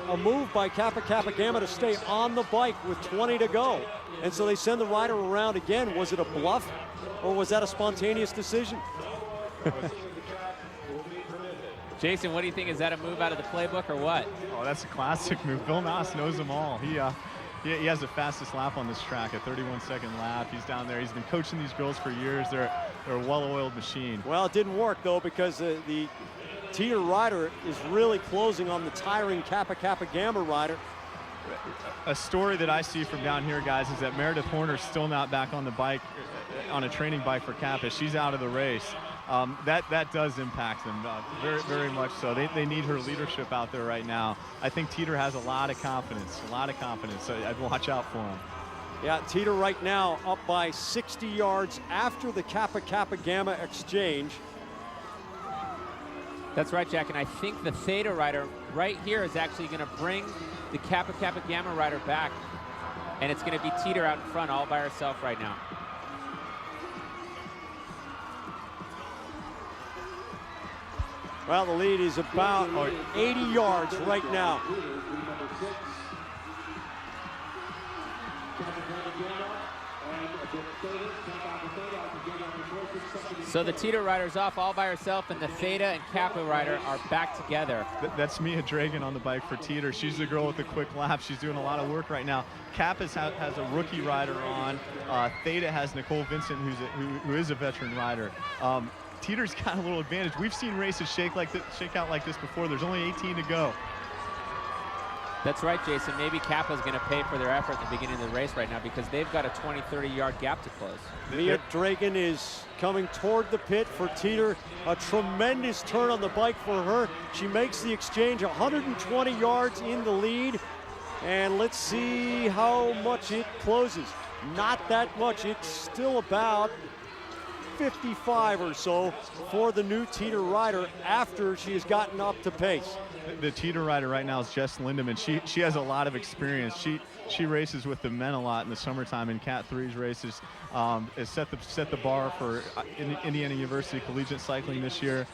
a move by Kappa Kappa Gamma to stay on the bike with 20 to go. And so they send the rider around again. Was it a bluff, or was that a spontaneous decision? Jason, what do you think? Is that a move out of the playbook or what? Oh, that's a classic move. Bill Noss knows them all. He has the fastest lap on this track, a 31-second lap. He's down there. He's been coaching these girls for years. They're a well-oiled machine. Well, it didn't work, though, because the Teter rider is really closing on the tiring Kappa Kappa Gamma rider. A story that I see from down here, guys, is that Meredith Horner's still not back on the bike, on a training bike for Kappa. She's out of the race. That does impact them very, very much so. They need her leadership out there right now. I think Teter has a lot of confidence, so I'd watch out for him. Yeah, Teter right now up by 60 yards after the Kappa Kappa Gamma exchange. That's right, Jack, and I think the Theta rider right here is actually going to bring the Kappa Kappa Gamma rider back, and it's going to be Teter out in front all by herself right now. Well, the lead is about 80 yards right now. So the Teter rider's off all by herself, and the Theta and Kappa rider are back together. That's Mia Dragan on the bike for Teter. She's the girl with the quick lap. She's doing a lot of work right now. Kappa has a rookie rider on. Theta has Nicole Vincent, who is a veteran rider. Teter's got a little advantage. We've seen races shake out like this before. There's only 18 to go. That's right, Jason. Maybe Kappa's going to pay for their effort at the beginning of the race right now because they've got a 20, 30-yard gap to close. Mia Dragan is coming toward the pit for Teter. A tremendous turn on the bike for her. She makes the exchange 120 yards in the lead. And let's see how much it closes. Not that much. It's still about 55 or so for the new Teter rider after she has gotten up to pace. The Teter rider right now is Jess Lindemann. She has a lot of experience. She races with the men a lot in the summertime in Cat 3's races. Has set the bar for Indiana University collegiate cycling this year.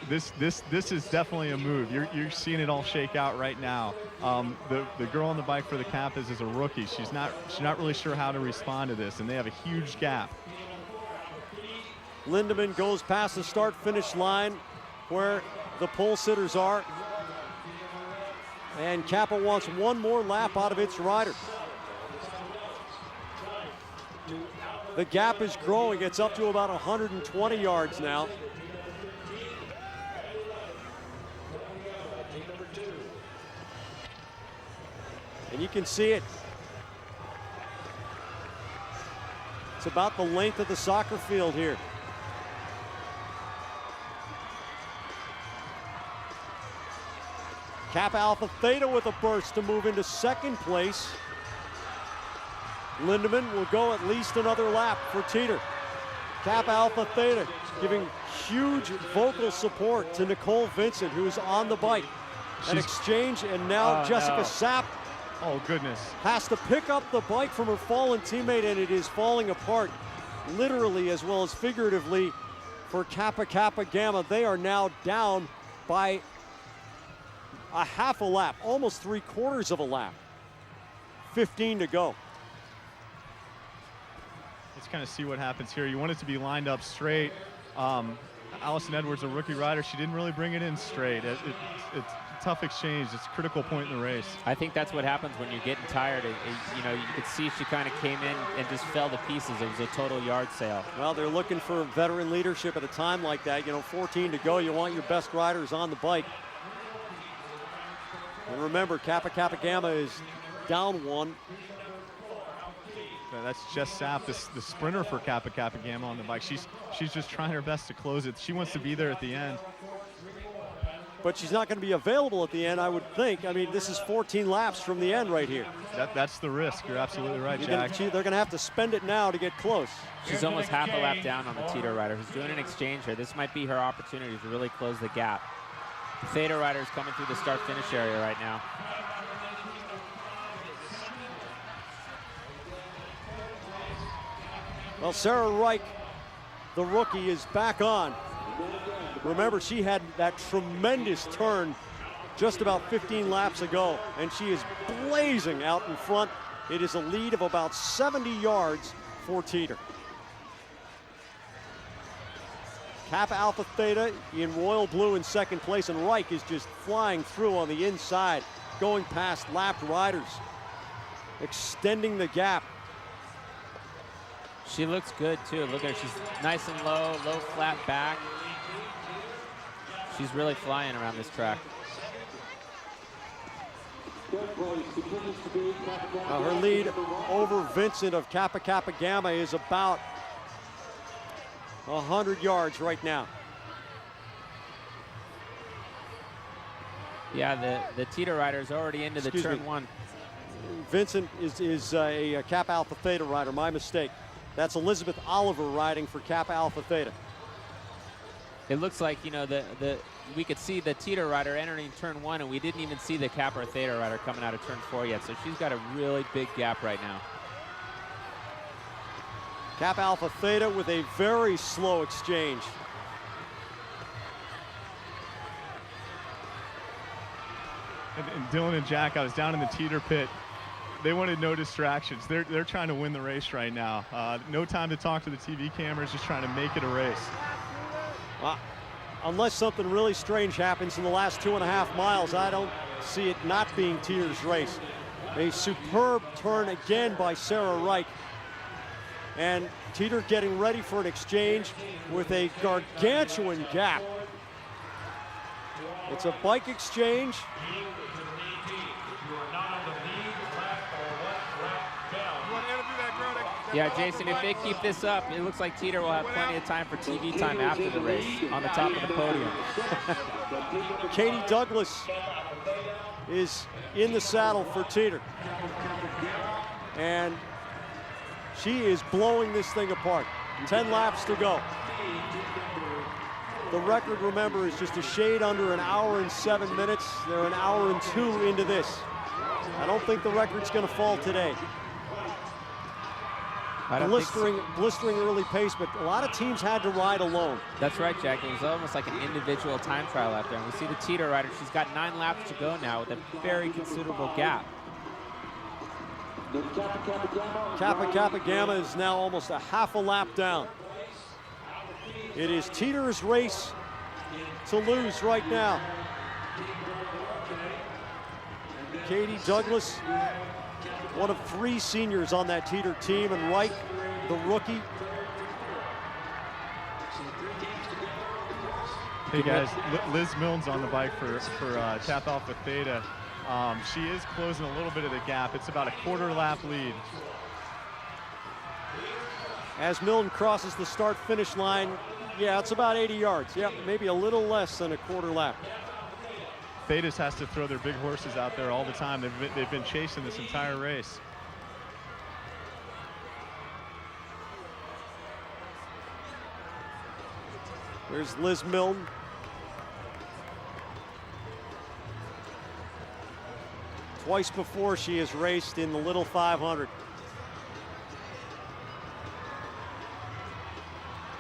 This is definitely a move. You're seeing it all shake out right now. The girl on the bike for the Kappas is a rookie. She's not really sure how to respond to this, and they have a huge gap. Lindemann goes past the start-finish line where the pole sitters are. And Kappa wants one more lap out of its rider. The gap is growing. It's up to about 120 yards now. And you can see it. It's about the length of the soccer field here. Kappa Alpha Theta with a burst to move into second place. Lindemann will go at least another lap for Teter. Kappa Alpha Theta giving huge vocal support to Nicole Vincent, who's on the bike. An exchange, and now Jessica Sapp. Oh, goodness. Has to pick up the bike from her fallen teammate, and it is falling apart, literally as well as figuratively, for Kappa Kappa Gamma. They are now down by a half a lap, almost 3/4 of a lap. 15 to go. Let's kind of see what happens here. You want it to be lined up straight. Allison Edwards, a rookie rider, she didn't really bring it in straight. It's a tough exchange. It's a critical point in the race. I think that's what happens when you're getting tired. You know, you could see she kind of came in and just fell to pieces. It was a total yard sale. Well, they're looking for veteran leadership at a time like that. You know, 14 to go. You want your best riders on the bike. And remember, Kappa Kappa Gamma is down one. That's Jess Sapp, the sprinter for Kappa Kappa Gamma on the bike. She's just trying her best to close it. She wants to be there at the end. But she's not going to be available at the end, I would think. I mean, this is 14 laps from the end right here. That's the risk. You're absolutely right, Jack. They're going to have to spend it now to get close. She's almost half a lap down on the Teter rider, who's doing an exchange here. This might be her opportunity to really close the gap. The Theta rider is coming through the start-finish area right now. Well, Sarah Reich, the rookie, is back on. Remember, she had that tremendous turn just about 15 laps ago, and she is blazing out in front. It is a lead of about 70 yards for Teter. Kappa Alpha Theta in royal blue in second place, and Reich is just flying through on the inside, going past lapped riders, extending the gap. She looks good too. Look at her, she's nice and low flat back. She's really flying around this track. Her lead over Vincent of Kappa Kappa Gamma is about 100 yards right now. Yeah, the Teter rider is already into the turn one. Vincent is a Kappa Alpha Theta rider, my mistake. That's Elizabeth Oliver riding for Kappa Alpha Theta. It looks like, you know, we could see the Teter rider entering turn one, and we didn't even see the Kappa Theta rider coming out of turn four yet, so she's got a really big gap right now. Kappa Alpha Theta with a very slow exchange. And Dylan and Jack, I was down in the Teter pit They wanted no distractions. They're trying to win the race right now. No time to talk to the TV cameras, just trying to make it a race. Well, unless something really strange happens in the last 2.5 miles, I don't see it not being Teter's race. A superb turn again by Sarah Reich. And Teter getting ready for an exchange with a gargantuan gap. It's a bike exchange. Yeah, Jason, if they keep this up, it looks like Teter will have plenty of time for TV time after the race on the top of the podium. Katie Douglas is in the saddle for Teter. And she is blowing this thing apart. 10 laps to go. The record, remember, is just a shade under 1 hour and 7 minutes. They're 1 hour and 2 into this. I don't think the record's going to fall today. Blistering early pace, but a lot of teams had to ride alone. That's right, Jack. It was almost like an individual time trial out there. And we see the Teter rider. She's got 9 laps to go now with a very considerable gap. Kappa Kappa Gamma is now almost a half a lap down. It is Teter's race to lose right now. Katie Douglas, one of 3 seniors on that Teter team, and Reich, the rookie. Hey guys, Liz Milne's on the bike for Tap Alpha Theta. She is closing a little bit of the gap. It's about a 1/4 lap lead. As Milne crosses the start-finish line, yeah, it's about 80 yards. Yep, maybe a little less than a 1/4 lap. Thetas has to throw their big horses out there all the time. They've been chasing this entire race. There's Liz Milne. Twice before she has raced in the Little 500.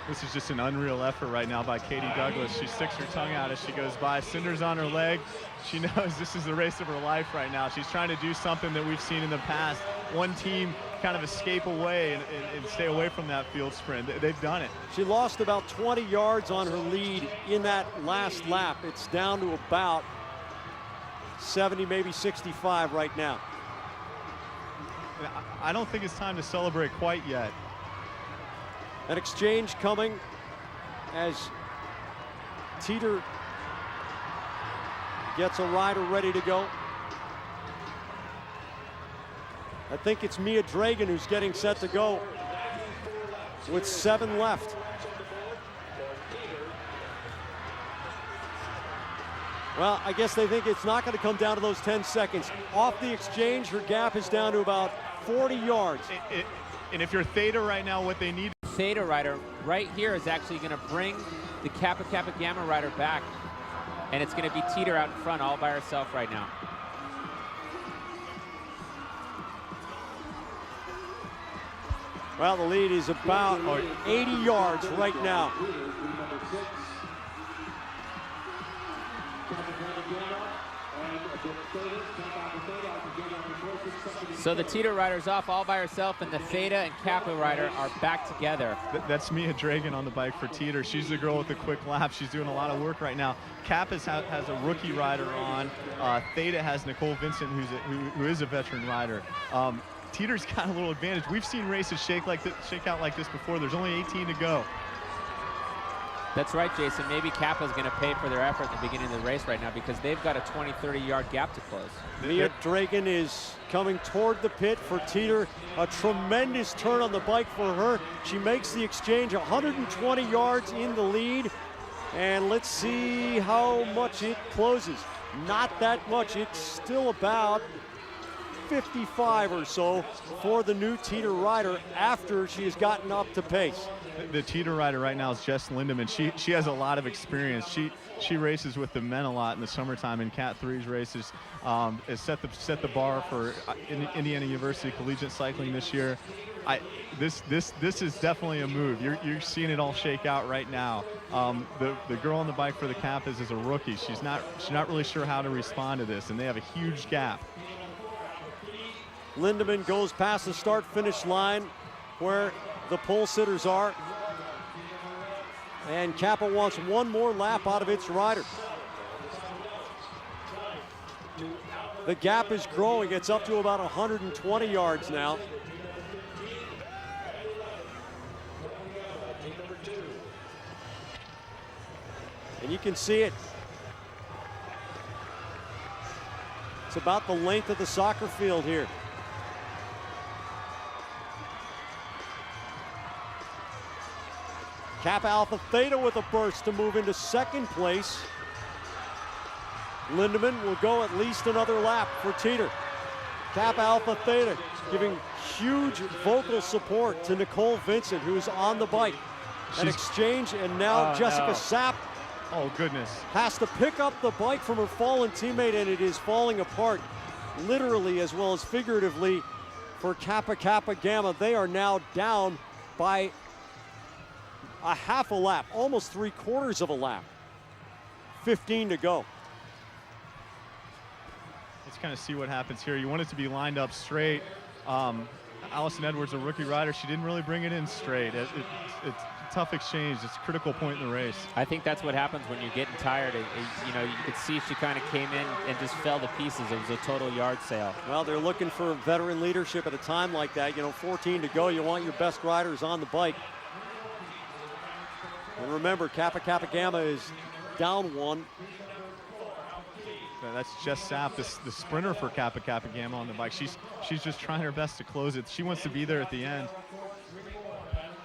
This is just an unreal effort right now by Katie Douglas. She sticks her tongue out as she goes by. Cinders on her leg. She knows this is the race of her life right now. She's trying to do something that we've seen in the past. One team kind of escape away and stay away from that field sprint. They've done it. She lost about 20 yards on her lead in that last lap. It's down to about 70, maybe 65 right now. I don't think it's time to celebrate quite yet. An exchange coming as Teter gets a rider ready to go. I think it's Mia Dragan who's getting set to go with 7 left. Well, I guess they think it's not going to come down to those 10 seconds. Off the exchange, her gap is down to about 40 yards. And if you're Theta right now, what they need. Theta rider right here is actually going to bring the Kappa Kappa Gamma rider back. And it's going to be Teter out in front all by herself right now. Well, the lead is about 80 yards right now. So the Teter rider's off all by herself, and the Theta and Kappa rider are back together. That's Mia Dragan on the bike for Teter. She's the girl with the quick lap. She's doing a lot of work right now. Kappa has a rookie rider on. Theta has Nicole Vincent, who is a veteran rider. Teter's got a little advantage. We've seen races shake out like this before. There's only 18 to go. That's right, Jason. Maybe Kappa's going to pay for their effort at the beginning of the race right now because they've got a 20, 30-yard gap to close. Mia Dragan is coming toward the pit for Teter. A tremendous turn on the bike for her. She makes the exchange 120 yards in the lead. And let's see how much it closes. Not that much. It's still about 55 or so for the new Teter rider after she has gotten up to pace. The Teter rider right now is Jess Lindemann. She has a lot of experience. She races with the men a lot in the summertime in Cat 3's races. Has set the bar for Indiana University collegiate cycling this year. This is definitely a move. You're seeing it all shake out right now. The girl on the bike for the Kappas is a rookie. She's not really sure how to respond to this, and they have a huge gap. Lindemann goes past the start-finish line where the pole sitters are. And Kappa wants one more lap out of its rider. The gap is growing. It's up to about 120 yards now. And you can see it. It's about the length of the soccer field here. Kappa Alpha Theta with a burst to move into second place. Lindemann will go at least another lap for Teter. Kappa Alpha Theta giving huge vocal support to Nicole Vincent, who's on the bike. An exchange, and now Jessica Sapp. Oh, goodness. Has to pick up the bike from her fallen teammate, and it is falling apart, literally as well as figuratively, for Kappa Kappa Gamma. They are now down by a half a lap, almost 3/4 of a lap. 15 to go. Let's kind of see what happens here. You want it to be lined up straight. Allison Edwards, a rookie rider, she didn't really bring it in straight. It's a tough exchange. It's a critical point in the race. I think that's what happens when you're getting tired. You know, you could see she kind of came in and just fell to pieces. It was a total yard sale. Well, they're looking for veteran leadership at a time like that. You know, 14 to go. You want your best riders on the bike. And remember, Kappa Kappa Gamma is down one. That's Jess Sapp, the sprinter for Kappa Kappa Gamma on the bike. She's just trying her best to close it. She wants to be there at the end.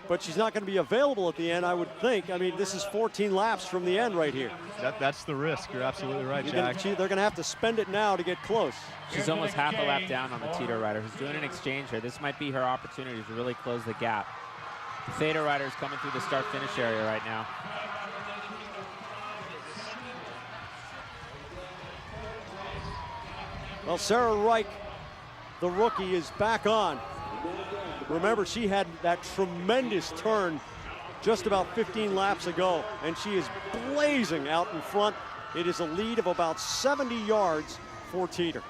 But she's not going to be available at the end, I would think. I mean, this is 14 laps from the end right here. That's the risk. You're absolutely right, Jack. They're going to have to spend it now to get close. She's almost half a lap down on the Teter rider, who's doing an exchange here. This might be her opportunity to really close the gap. The Theta rider is coming through the start-finish area right now. Well, Sarah Reich, the rookie, is back on. Remember, she had that tremendous turn just about 15 laps ago, and she is blazing out in front. It is a lead of about 70 yards for Teter.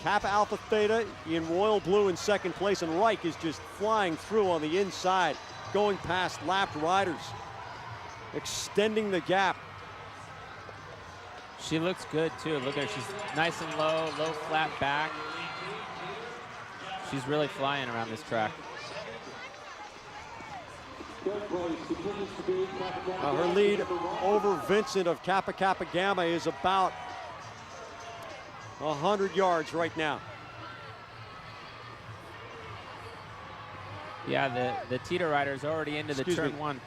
Kappa Alpha Theta in royal blue in second place, and Reich is just flying through on the inside, going past lapped riders, extending the gap. She looks good too. Look at her, she's nice and low flat back. She's really flying around this track. Her lead over Vincent of Kappa Kappa Gamma is about 100 yards right now. Yeah, the Teter rider is already into the turn one.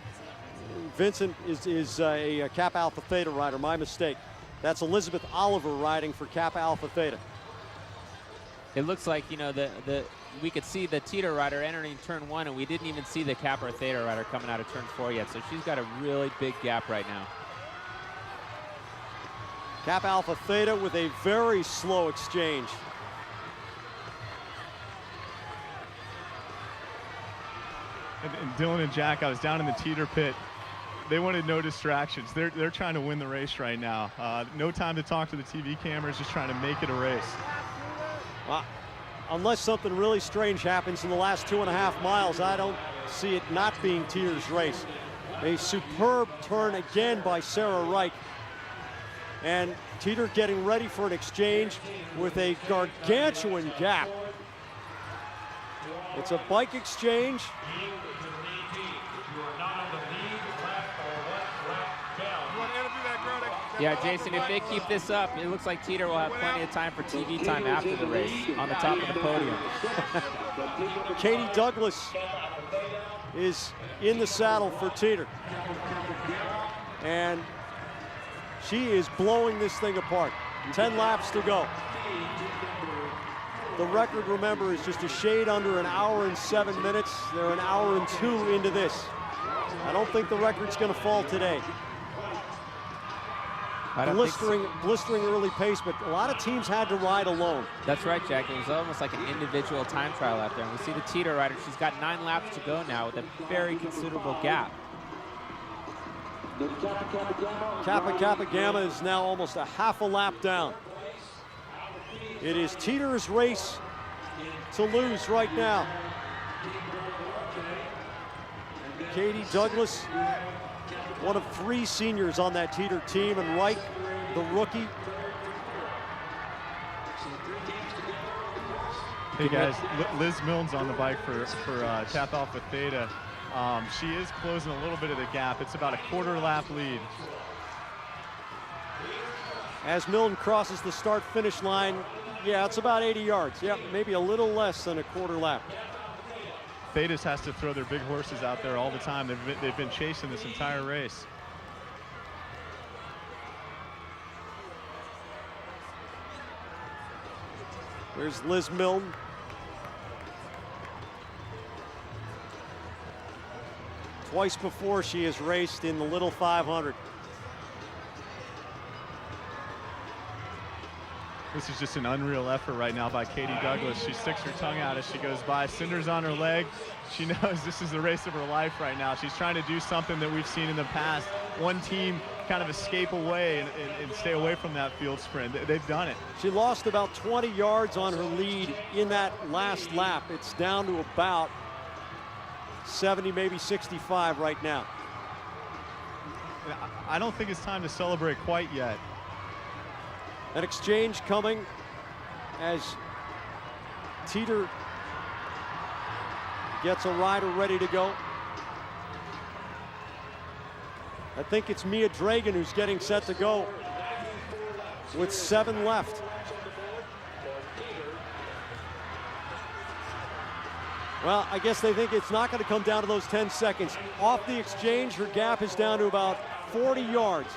Vincent is a Kappa Alpha Theta rider, my mistake. That's Elizabeth Oliver riding for Kappa Alpha Theta. It looks like, you know, we could see the Teter rider entering turn one, and we didn't even see the Kappa Theta rider coming out of turn four yet, so she's got a really big gap right now. Kappa Alpha Theta with a very slow exchange. And Dylan and Jack, I was down in the Teter pit. They wanted no distractions. They're trying to win the race right now. No time to talk to the TV cameras, just trying to make it a race. Well, unless something really strange happens in the last 2.5 miles, I don't see it not being Teter's race. A superb turn again by Sarah Reich. And Teter getting ready for an exchange with a gargantuan gap. It's a bike exchange. Yeah, Jason, if they keep this up, it looks like Teter will have plenty of time for TV time after the race on the top of the podium. Katie Douglas is in the saddle for Teter. And she is blowing this thing apart. 10 laps to go. The record, remember, is just a shade under 1 hour and 7 minutes. They're 1 hour and 2 into this. I don't think the record's going to fall today. Blistering early pace, but a lot of teams had to ride alone. That's right, Jack. It was almost like an individual time trial out there. And we see the Teter rider. She's got 9 laps to go now with a very considerable gap. Kappa Kappa Gamma is now almost a half a lap down. It is Teter's race to lose right now. Katie Douglas, one of 3 seniors on that Teter team, and Reich, the rookie. Hey guys, Liz Milne's on the bike for Kappa Alpha Theta. She is closing a little bit of the gap. It's about a quarter lap lead. As Milne crosses the start-finish line, yeah, it's about 80 yards. Yep, maybe a little less than a quarter lap. Thetas has to throw their big horses out there all the time. They've been chasing this entire race. There's Liz Milne. Twice before she has raced in the little 500. This is just an unreal effort right now by Katie Douglas. She sticks her tongue out as she goes by. Cinders on her leg. She knows this is the race of her life right now. She's trying to do something that we've seen in the past. One team kind of escape away and stay away from that field sprint. They've done it. She lost about 20 yards on her lead in that last lap. It's down to about 70, maybe 65 right now. I don't think it's time to celebrate quite yet. An exchange coming as Teter gets a rider ready to go. I think it's Mia Dragan who's getting set to go with 7 left. Well, I guess they think it's not going to come down to those 10 seconds. Off the exchange, her gap is down to about 40 yards.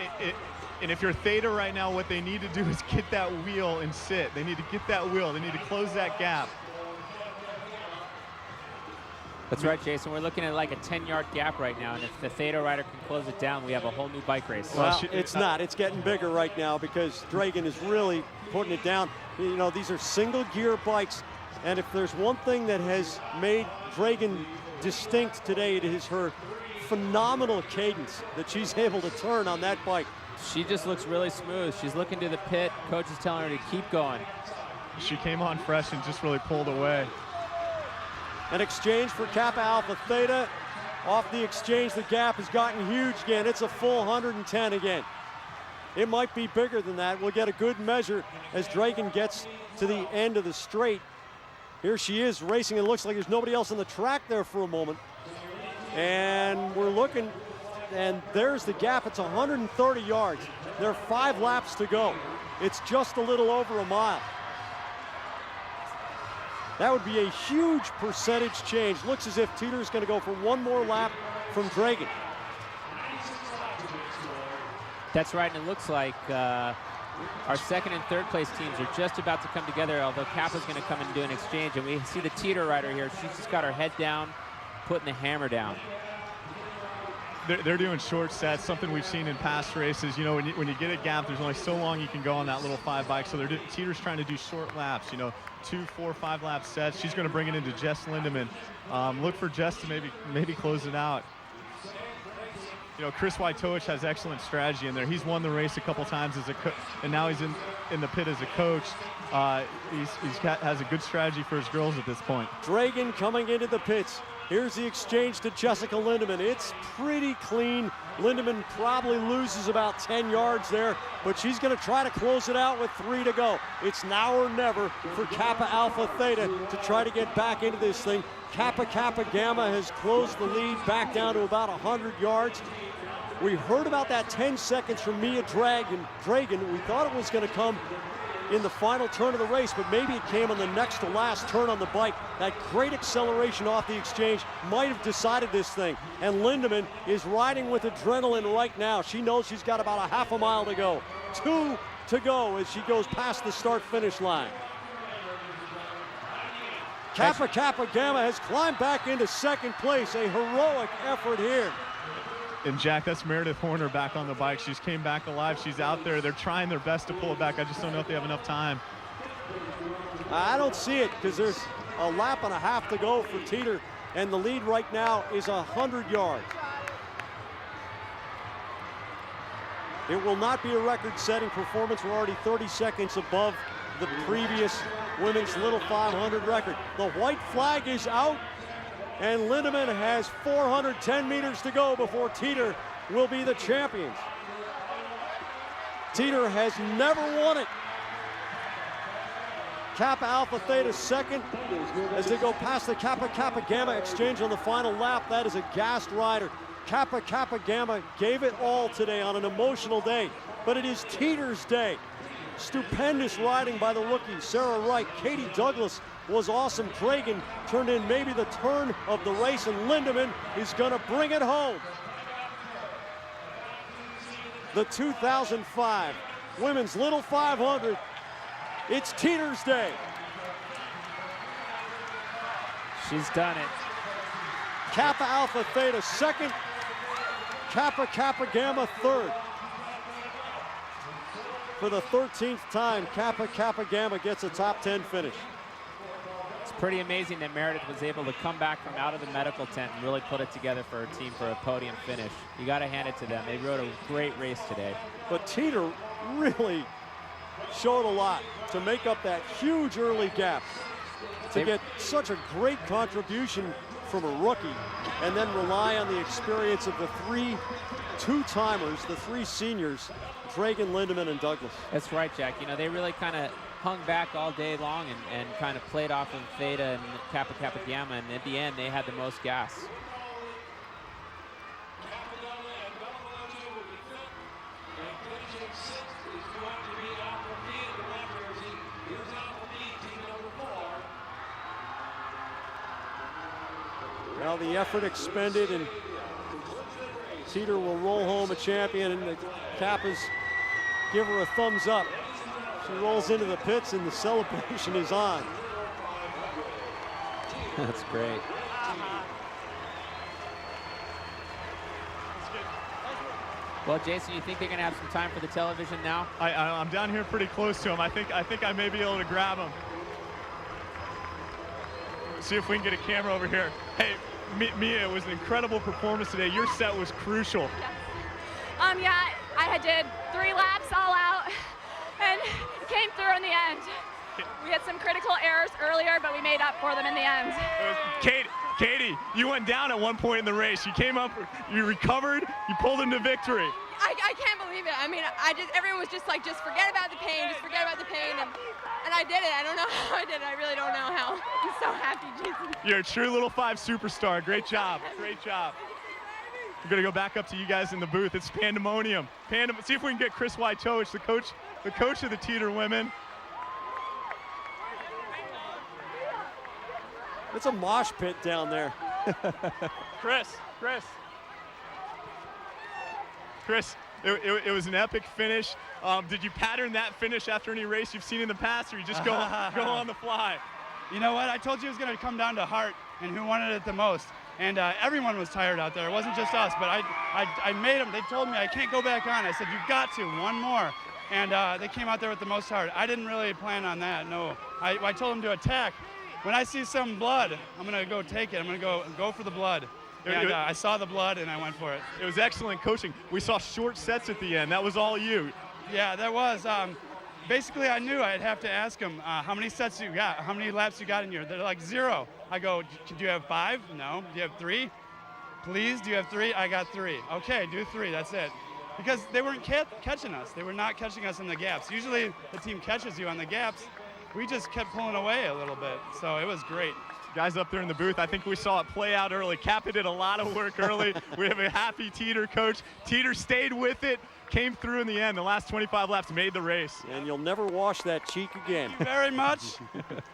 And if you're Theta right now, what they need to do is get that wheel and sit. They need to get that wheel. They need to close that gap. That's right, Jason. We're looking at like a 10-yard gap right now, and if the Theta rider can close it down, we have a whole new bike race. Well, it's not. It's getting bigger right now because Dragan is really putting it down. You know, these are single-gear bikes, and if there's one thing that has made Dragan distinct today, it is her phenomenal cadence that she's able to turn on that bike. She just looks really smooth. She's looking to the pit. Coach is telling her to keep going. She came on fresh and just really pulled away. An exchange for Kappa Alpha Theta. Off the exchange, the gap has gotten huge again. It's a full 110 again. It might be bigger than that. We'll get a good measure as Dragan gets to the end of the straight. Here she is racing. It looks like there's nobody else on the track there for a moment. And we're looking, and there's the gap. It's 130 yards. There are 5 laps to go. It's just a little over a mile. That would be a huge percentage change. Looks as if Teter's going to go for one more lap from Dragan. That's right, and it looks like our second and third place teams are just about to come together, although Kappa's going to come and do an exchange. And we see the Teter rider here. She's just got her head down, putting the hammer down. They're doing short sets, something we've seen in past races. You know, when you get a gap, there's only so long you can go on that little 5 bike. So Teter's trying to do short laps, you know, 2, 4, 5 lap sets. She's going to bring it into Jess Lindemann. Look for Jess to maybe close it out. You know, Chris Wojtowicz has excellent strategy in there. He's won the race a couple times as a and now he's in the pit as a coach. Has a good strategy for his girls at this point. Dragan coming into the pits. Here's the exchange to Jessica Lindemann. It's pretty clean. Lindemann probably loses about 10 yards there, but she's going to try to close it out with 3 to go. It's now or never for Kappa Alpha Theta to try to get back into this thing. Kappa Gamma has closed the lead back down to about 100 yards. We heard about that 10 seconds from Mia Dragan. We thought it was going to come in the final turn of the race, but maybe it came on the next to last turn on the bike. That great acceleration off the exchange might have decided this thing. And Lindemann is riding with adrenaline right now. She knows she's got about a half a mile to go. 2 to go as she goes past the start-finish line. Kappa Gamma has climbed back into second place. A heroic effort here. And Jack, that's Meredith Horner back on the bike. She's came back alive. She's out there. They're trying their best to pull it back. I just don't know if they have enough time. I don't see it because there's a lap and a half to go for Teter, and the lead right now is 100 yards. It will not be a record-setting performance. We're already 30 seconds above the previous women's little 500 record. The white flag is out, and Lindemann has 410 meters to go before Teter will be the champions. Teter has never won it. Kappa Alpha Theta second as they go past the Kappa Kappa Gamma exchange on the final lap. That is a gassed rider. Kappa Kappa Gamma gave it all today on an emotional day, but it is Teter's day. Stupendous riding by the rookies. Sarah Wright, Katie Douglas was awesome. Cragen turned in maybe the turn of the race, and Lindemann is going to bring it home. The 2005 Women's Little 500. It's Teter's day. She's done it. Kappa Alpha Theta second. Kappa Kappa Gamma third. For the 13th time, Kappa Kappa Gamma gets a top 10 finish. It's pretty amazing that Meredith was able to come back from out of the medical tent and really put it together for her team for a podium finish. You got to hand it to them. They rode a great race today. But Teter really showed a lot to make up that huge early gap, to get such a great contribution from a rookie and then rely on the experience of the three two-timers, the three seniors, Dragan, Lindemann, and Douglas. That's right, Jack. You know, they really kind of hung back all day long and kind of played off of Theta and Kappa Kappa Gamma, and at the end they had the most gas. Well, the effort expended, and Teter will roll home a champion, and the Kappas give her a thumbs up. She rolls into the pits, and the celebration is on. That's great. Well, Jason, you think they're going to have some time for the television now? I'm down here pretty close to him. I think I may be able to grab him. See if we can get a camera over here. Hey, Mia, it was an incredible performance today. Your set was crucial. Yeah, I did 3 laps all out and came through in the end. We had some critical errors earlier, but we made up for them in the end. Katie, you went down at one point in the race. You came up, you recovered, you pulled into victory. I can't believe it. I mean, everyone was just like, just forget about the pain, and I did it. I don't know how I did it. I really don't know how. I'm so happy, Jason. You're a true little 5 superstar. Great job. Great job. We're gonna go back up to you guys in the booth. It's pandemonium. See if we can get Chris Wojtowicz, the coach of the Teter women. It's a mosh pit down there. Chris, it was an epic finish. Did you pattern that finish after any race you've seen in the past, or you just go on the fly? You know what? I told you it was going to come down to heart and who wanted it the most. And everyone was tired out there. It wasn't just us, but I made them. They told me I can't go back on. I said, you've got to, one more. And they came out there with the most heart. I didn't really plan on that, no. I told them to attack. When I see some blood, I'm going to go take it. I'm going to go for the blood. And I saw the blood, and I went for it. It was excellent coaching. We saw short sets at the end. That was all you. Yeah, that was. Basically, I knew I'd have to ask them, how many sets you got? How many laps you got in here? They're like 0. I go, do you have 5? No. Do you have 3? Please, do you have 3? I got 3. Okay, do 3. That's it. Because they weren't catching us. They were not catching us in the gaps. Usually, the team catches you on the gaps. We just kept pulling away a little bit, so it was great. Guys up there in the booth, I think we saw it play out early. Kappa did a lot of work early. We have a happy Teter coach. Teter stayed with it, came through in the end. The last 25 laps made the race. And you'll never wash that cheek again. Thank you very much.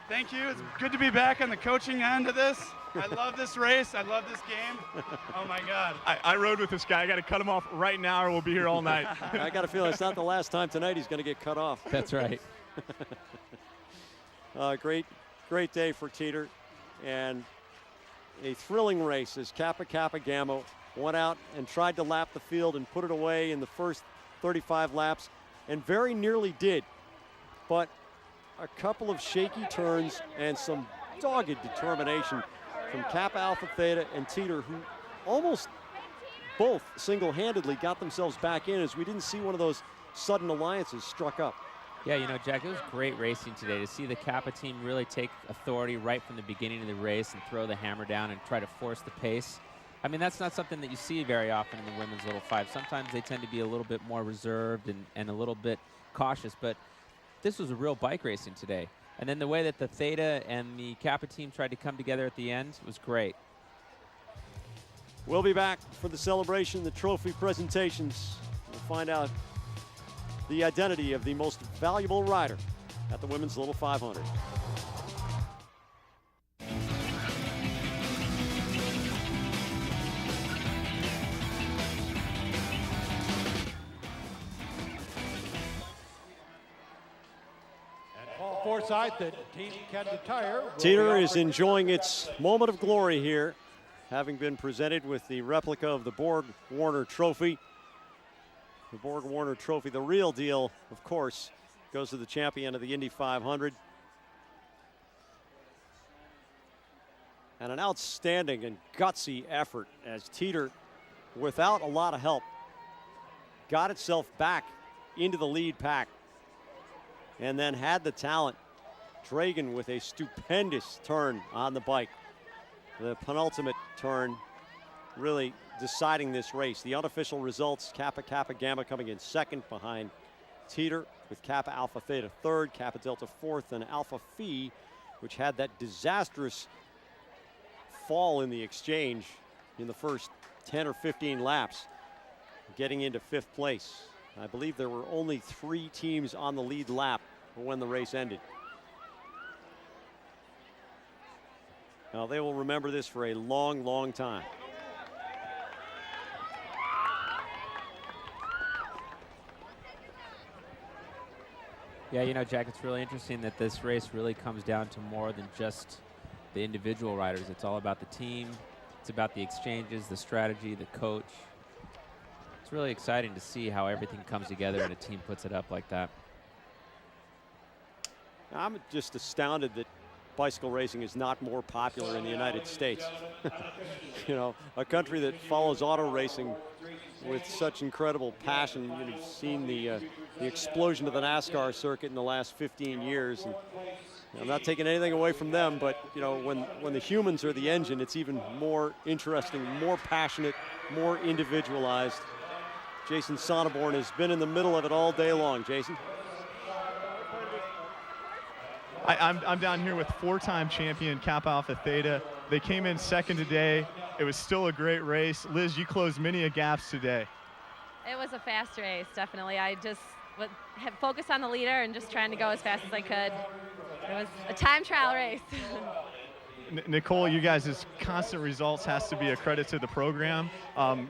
Thank you. It's good to be back on the coaching end of this. I love this race. I love this game. Oh, my God. I rode with this guy. I got to cut him off right now or we'll be here all night. I got a feeling it's not the last time tonight he's going to get cut off. That's right. Great day for Teter, and a thrilling race as Kappa Kappa Gamma went out and tried to lap the field and put it away in the first 35 laps, and very nearly did. But a couple of shaky turns and some dogged determination from Kappa Alpha Theta and Teter, who almost both single-handedly got themselves back in, as we didn't see one of those sudden alliances struck up. Yeah, you know, Jack, it was great racing today to see the Kappa team really take authority right from the beginning of the race and throw the hammer down and try to force the pace. I mean, that's not something that you see very often in the women's little five. Sometimes they tend to be a little bit more reserved and a little bit cautious, but this was a real bike racing today. And then the way that the Theta and the Kappa team tried to come together at the end was great. We'll be back for the celebration, the trophy presentations. We'll find out the identity of the most valuable rider at the Women's Little 500. Forsyth and Team Canada Tire. Teter is enjoying its moment of glory here, having been presented with the replica of the Borg-Warner Trophy. The Borg-Warner Trophy, the real deal, of course, goes to the champion of the Indy 500. And an outstanding and gutsy effort as Teter, without a lot of help, got itself back into the lead pack and then had the talent. Dragan with a stupendous turn on the bike. The penultimate turn really deciding this race. The unofficial results, Kappa Kappa Gamma coming in second behind Teter, with Kappa Alpha Theta third, Kappa Delta fourth, and Alpha Phi, which had that disastrous fall in the exchange in the first 10 or 15 laps, getting into fifth place. I believe there were only 3 teams on the lead lap when the race ended. Now they will remember this for a long, long time. Yeah, you know, Jack, it's really interesting that this race really comes down to more than just the individual riders. It's all about the team. It's about the exchanges, the strategy, the coach. It's really exciting to see how everything comes together and a team puts it up like that. I'm just astounded that bicycle racing is not more popular in the United States. You know, a country that follows auto racing with such incredible passion. You've seen the explosion of the NASCAR circuit in the last 15 years. And I'm not taking anything away from them, but you know, when the humans are the engine, it's even more interesting, more passionate, more individualized. Jason Sonneborn has been in the middle of it all day long. Jason? I'm down here with 4-time champion Kappa Alpha Theta. They came in second today. It was still a great race. Liz, you closed many gaps today. It was a fast race, definitely. I just had focused on the leader and just trying to go as fast as I could. It was a time trial race. Nicole, you guys' constant results has to be a credit to the program.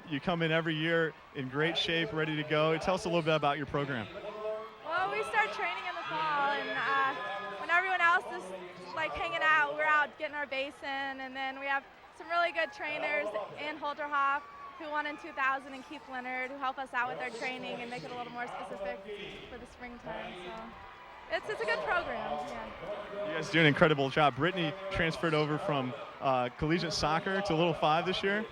You come in every year in great shape, ready to go. Tell us a little bit about your program. Well, we start training in the fall, and when everyone else is like hanging out, we're out getting our base in, and then we have some really good trainers, Ann Holterhoff, who won in 2000, and Keith Leonard, who help us out with our training and make it a little more specific for the springtime. So it's a good program. Yeah. You guys do an incredible job. Brittany transferred over from collegiate soccer to Little 5 this year.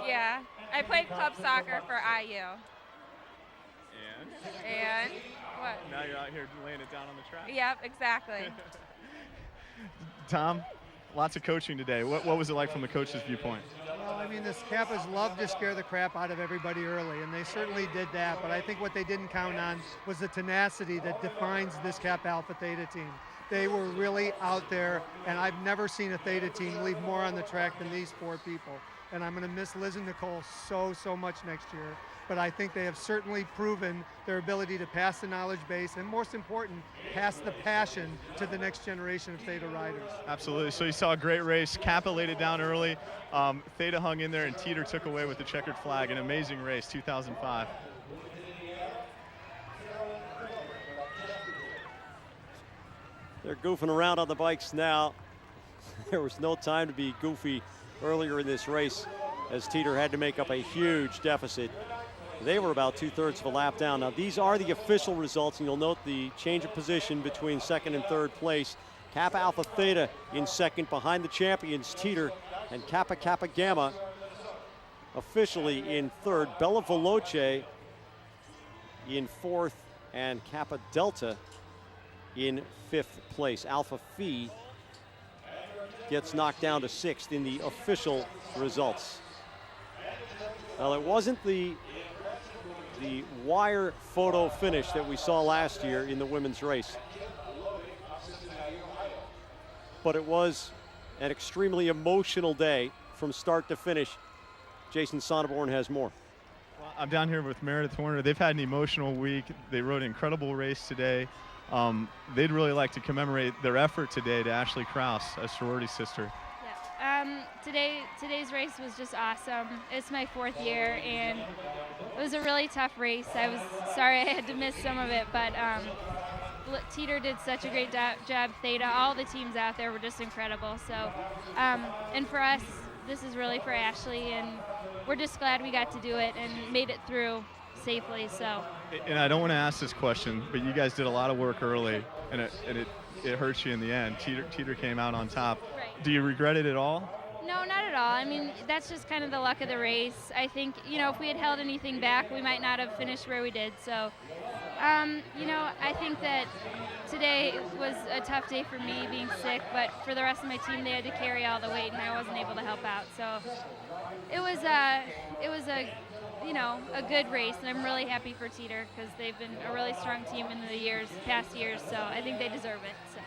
Yeah, I played club soccer for IU. And what? Now you're out here laying it down on the track. Yep, exactly. Tom, lots of coaching today. What was it like from the coach's viewpoint? Well, I mean, the Kappas love to scare the crap out of everybody early, and they certainly did that. But I think what they didn't count on was the tenacity that defines this Kappa Alpha Theta team. They were really out there, and I've never seen a Theta team leave more on the track than these 4 people. And I'm going to miss Liz and Nicole so much next year. But I think they have certainly proven their ability to pass the knowledge base, and most important, pass the passion to the next generation of Theta riders. Absolutely. So you saw a great race. Kappa laid it down early. Theta hung in there, and Teter took away with the checkered flag. An amazing race, 2005. They're goofing around on the bikes now. There was no time to be goofy earlier in this race, as Teter had to make up a huge deficit. They were about 2/3 of a lap down. Now, these are the official results, and you'll note the change of position between second and third place. Kappa Alpha Theta in second behind the champions, Teter, and Kappa Kappa Gamma officially in third. Bella Veloce in fourth, and Kappa Delta in 5th place. Alpha Phi gets knocked down to 6th in the official results. Well, it wasn't the wire photo finish that we saw last year in the women's race, but it was an extremely emotional day from start to finish. Jason Sonneborn has more. Well, I'm down here with Meredith Warner. They've had an emotional week. They rode an incredible race today. They'd really like to commemorate their effort today to Ashley Krause, a sorority sister. Today's race was just awesome. It's my 4th year, and it was a really tough race. I was sorry I had to miss some of it, but Teter did such a great job. Theta, all the teams out there were just incredible. So, and for us, this is really for Ashley, and we're just glad we got to do it and made it through safely. So. And I don't want to ask this question, but you guys did a lot of work early, and it hurt you in the end. Teter came out on top. Right. Do you regret it at all? No, not at all. I mean, that's just kind of the luck of the race. I think, if we had held anything back, we might not have finished where we did. So, I think that today was a tough day for me being sick, but for the rest of my team, they had to carry all the weight, and I wasn't able to help out. So it was a good race, and I'm really happy for Teter because they've been a really strong team in the past years. So I think they deserve it. So.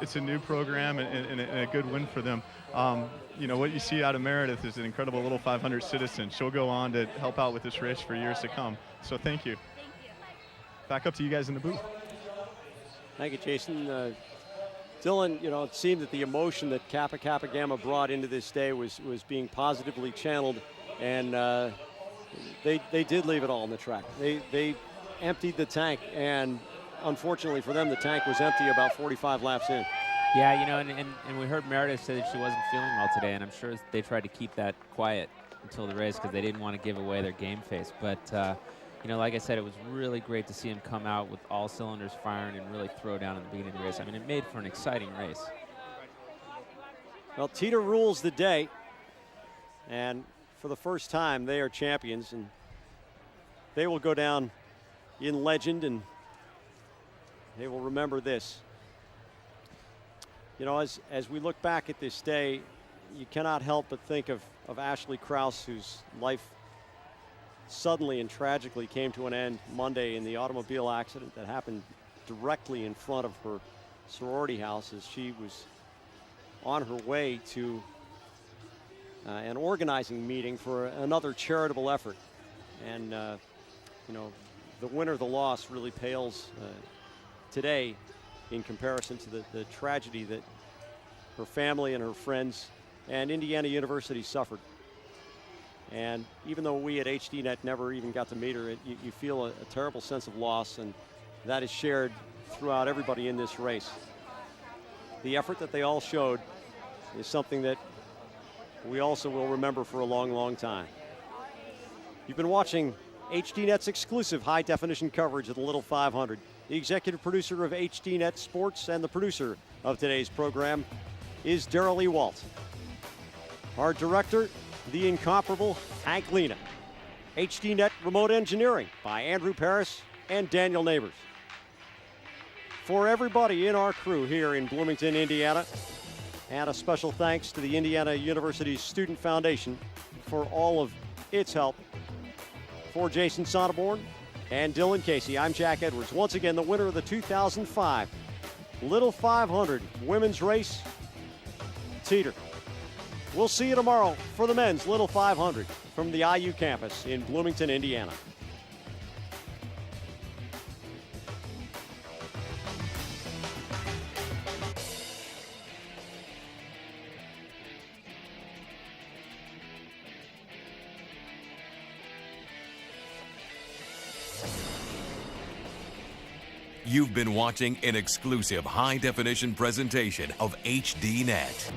It's a new program and a good win for them. What you see out of Meredith is an incredible little 500 citizen. She'll go on to help out with this race for years to come. So thank you. Thank you. Back up to you guys in the booth. Thank you, Jason. Dylan, it seemed that the emotion that Kappa Kappa Gamma brought into this day was being positively channeled, and they did leave it all on the track. They emptied the tank, and unfortunately for them, the tank was empty about 45 laps in. Yeah, and we heard Meredith say that she wasn't feeling well today, and I'm sure they tried to keep that quiet until the race because they didn't want to give away their game face. But, like I said, it was really great to see him come out with all cylinders firing and really throw down at the beginning of the race. I mean, it made for an exciting race. Well, Teter rules the day, and for the first time, they are champions, and they will go down in legend, and they will remember this. As we look back at this day, you cannot help but think of Ashley Krause, whose life suddenly and tragically came to an end Monday in the automobile accident that happened directly in front of her sorority house as she was on her way to an organizing meeting for another charitable effort. And, the win or the loss really pales today in comparison to the tragedy that her family and her friends and Indiana University suffered. And even though we at HDNet never even got to meet her, you feel a terrible sense of loss, and that is shared throughout everybody in this race. The effort that they all showed is something that we also will remember for a long, long time. You've been watching HDNet's exclusive high-definition coverage of the Little 500. The executive producer of HDNet Sports and the producer of today's program is Daryl E. Walt. Our director, the incomparable Hank Lena. HDNet Remote Engineering by Andrew Paris and Daniel Neighbors. For everybody in our crew here in Bloomington, Indiana, and a special thanks to the Indiana University Student Foundation for all of its help. For Jason Sonneborn and Dylan Casey, I'm Jack Edwards. Once again, the winner of the 2005 Little 500 women's race, Teter. We'll see you tomorrow for the men's Little 500 from the IU campus in Bloomington, Indiana. You've been watching an exclusive high-definition presentation of HDNet.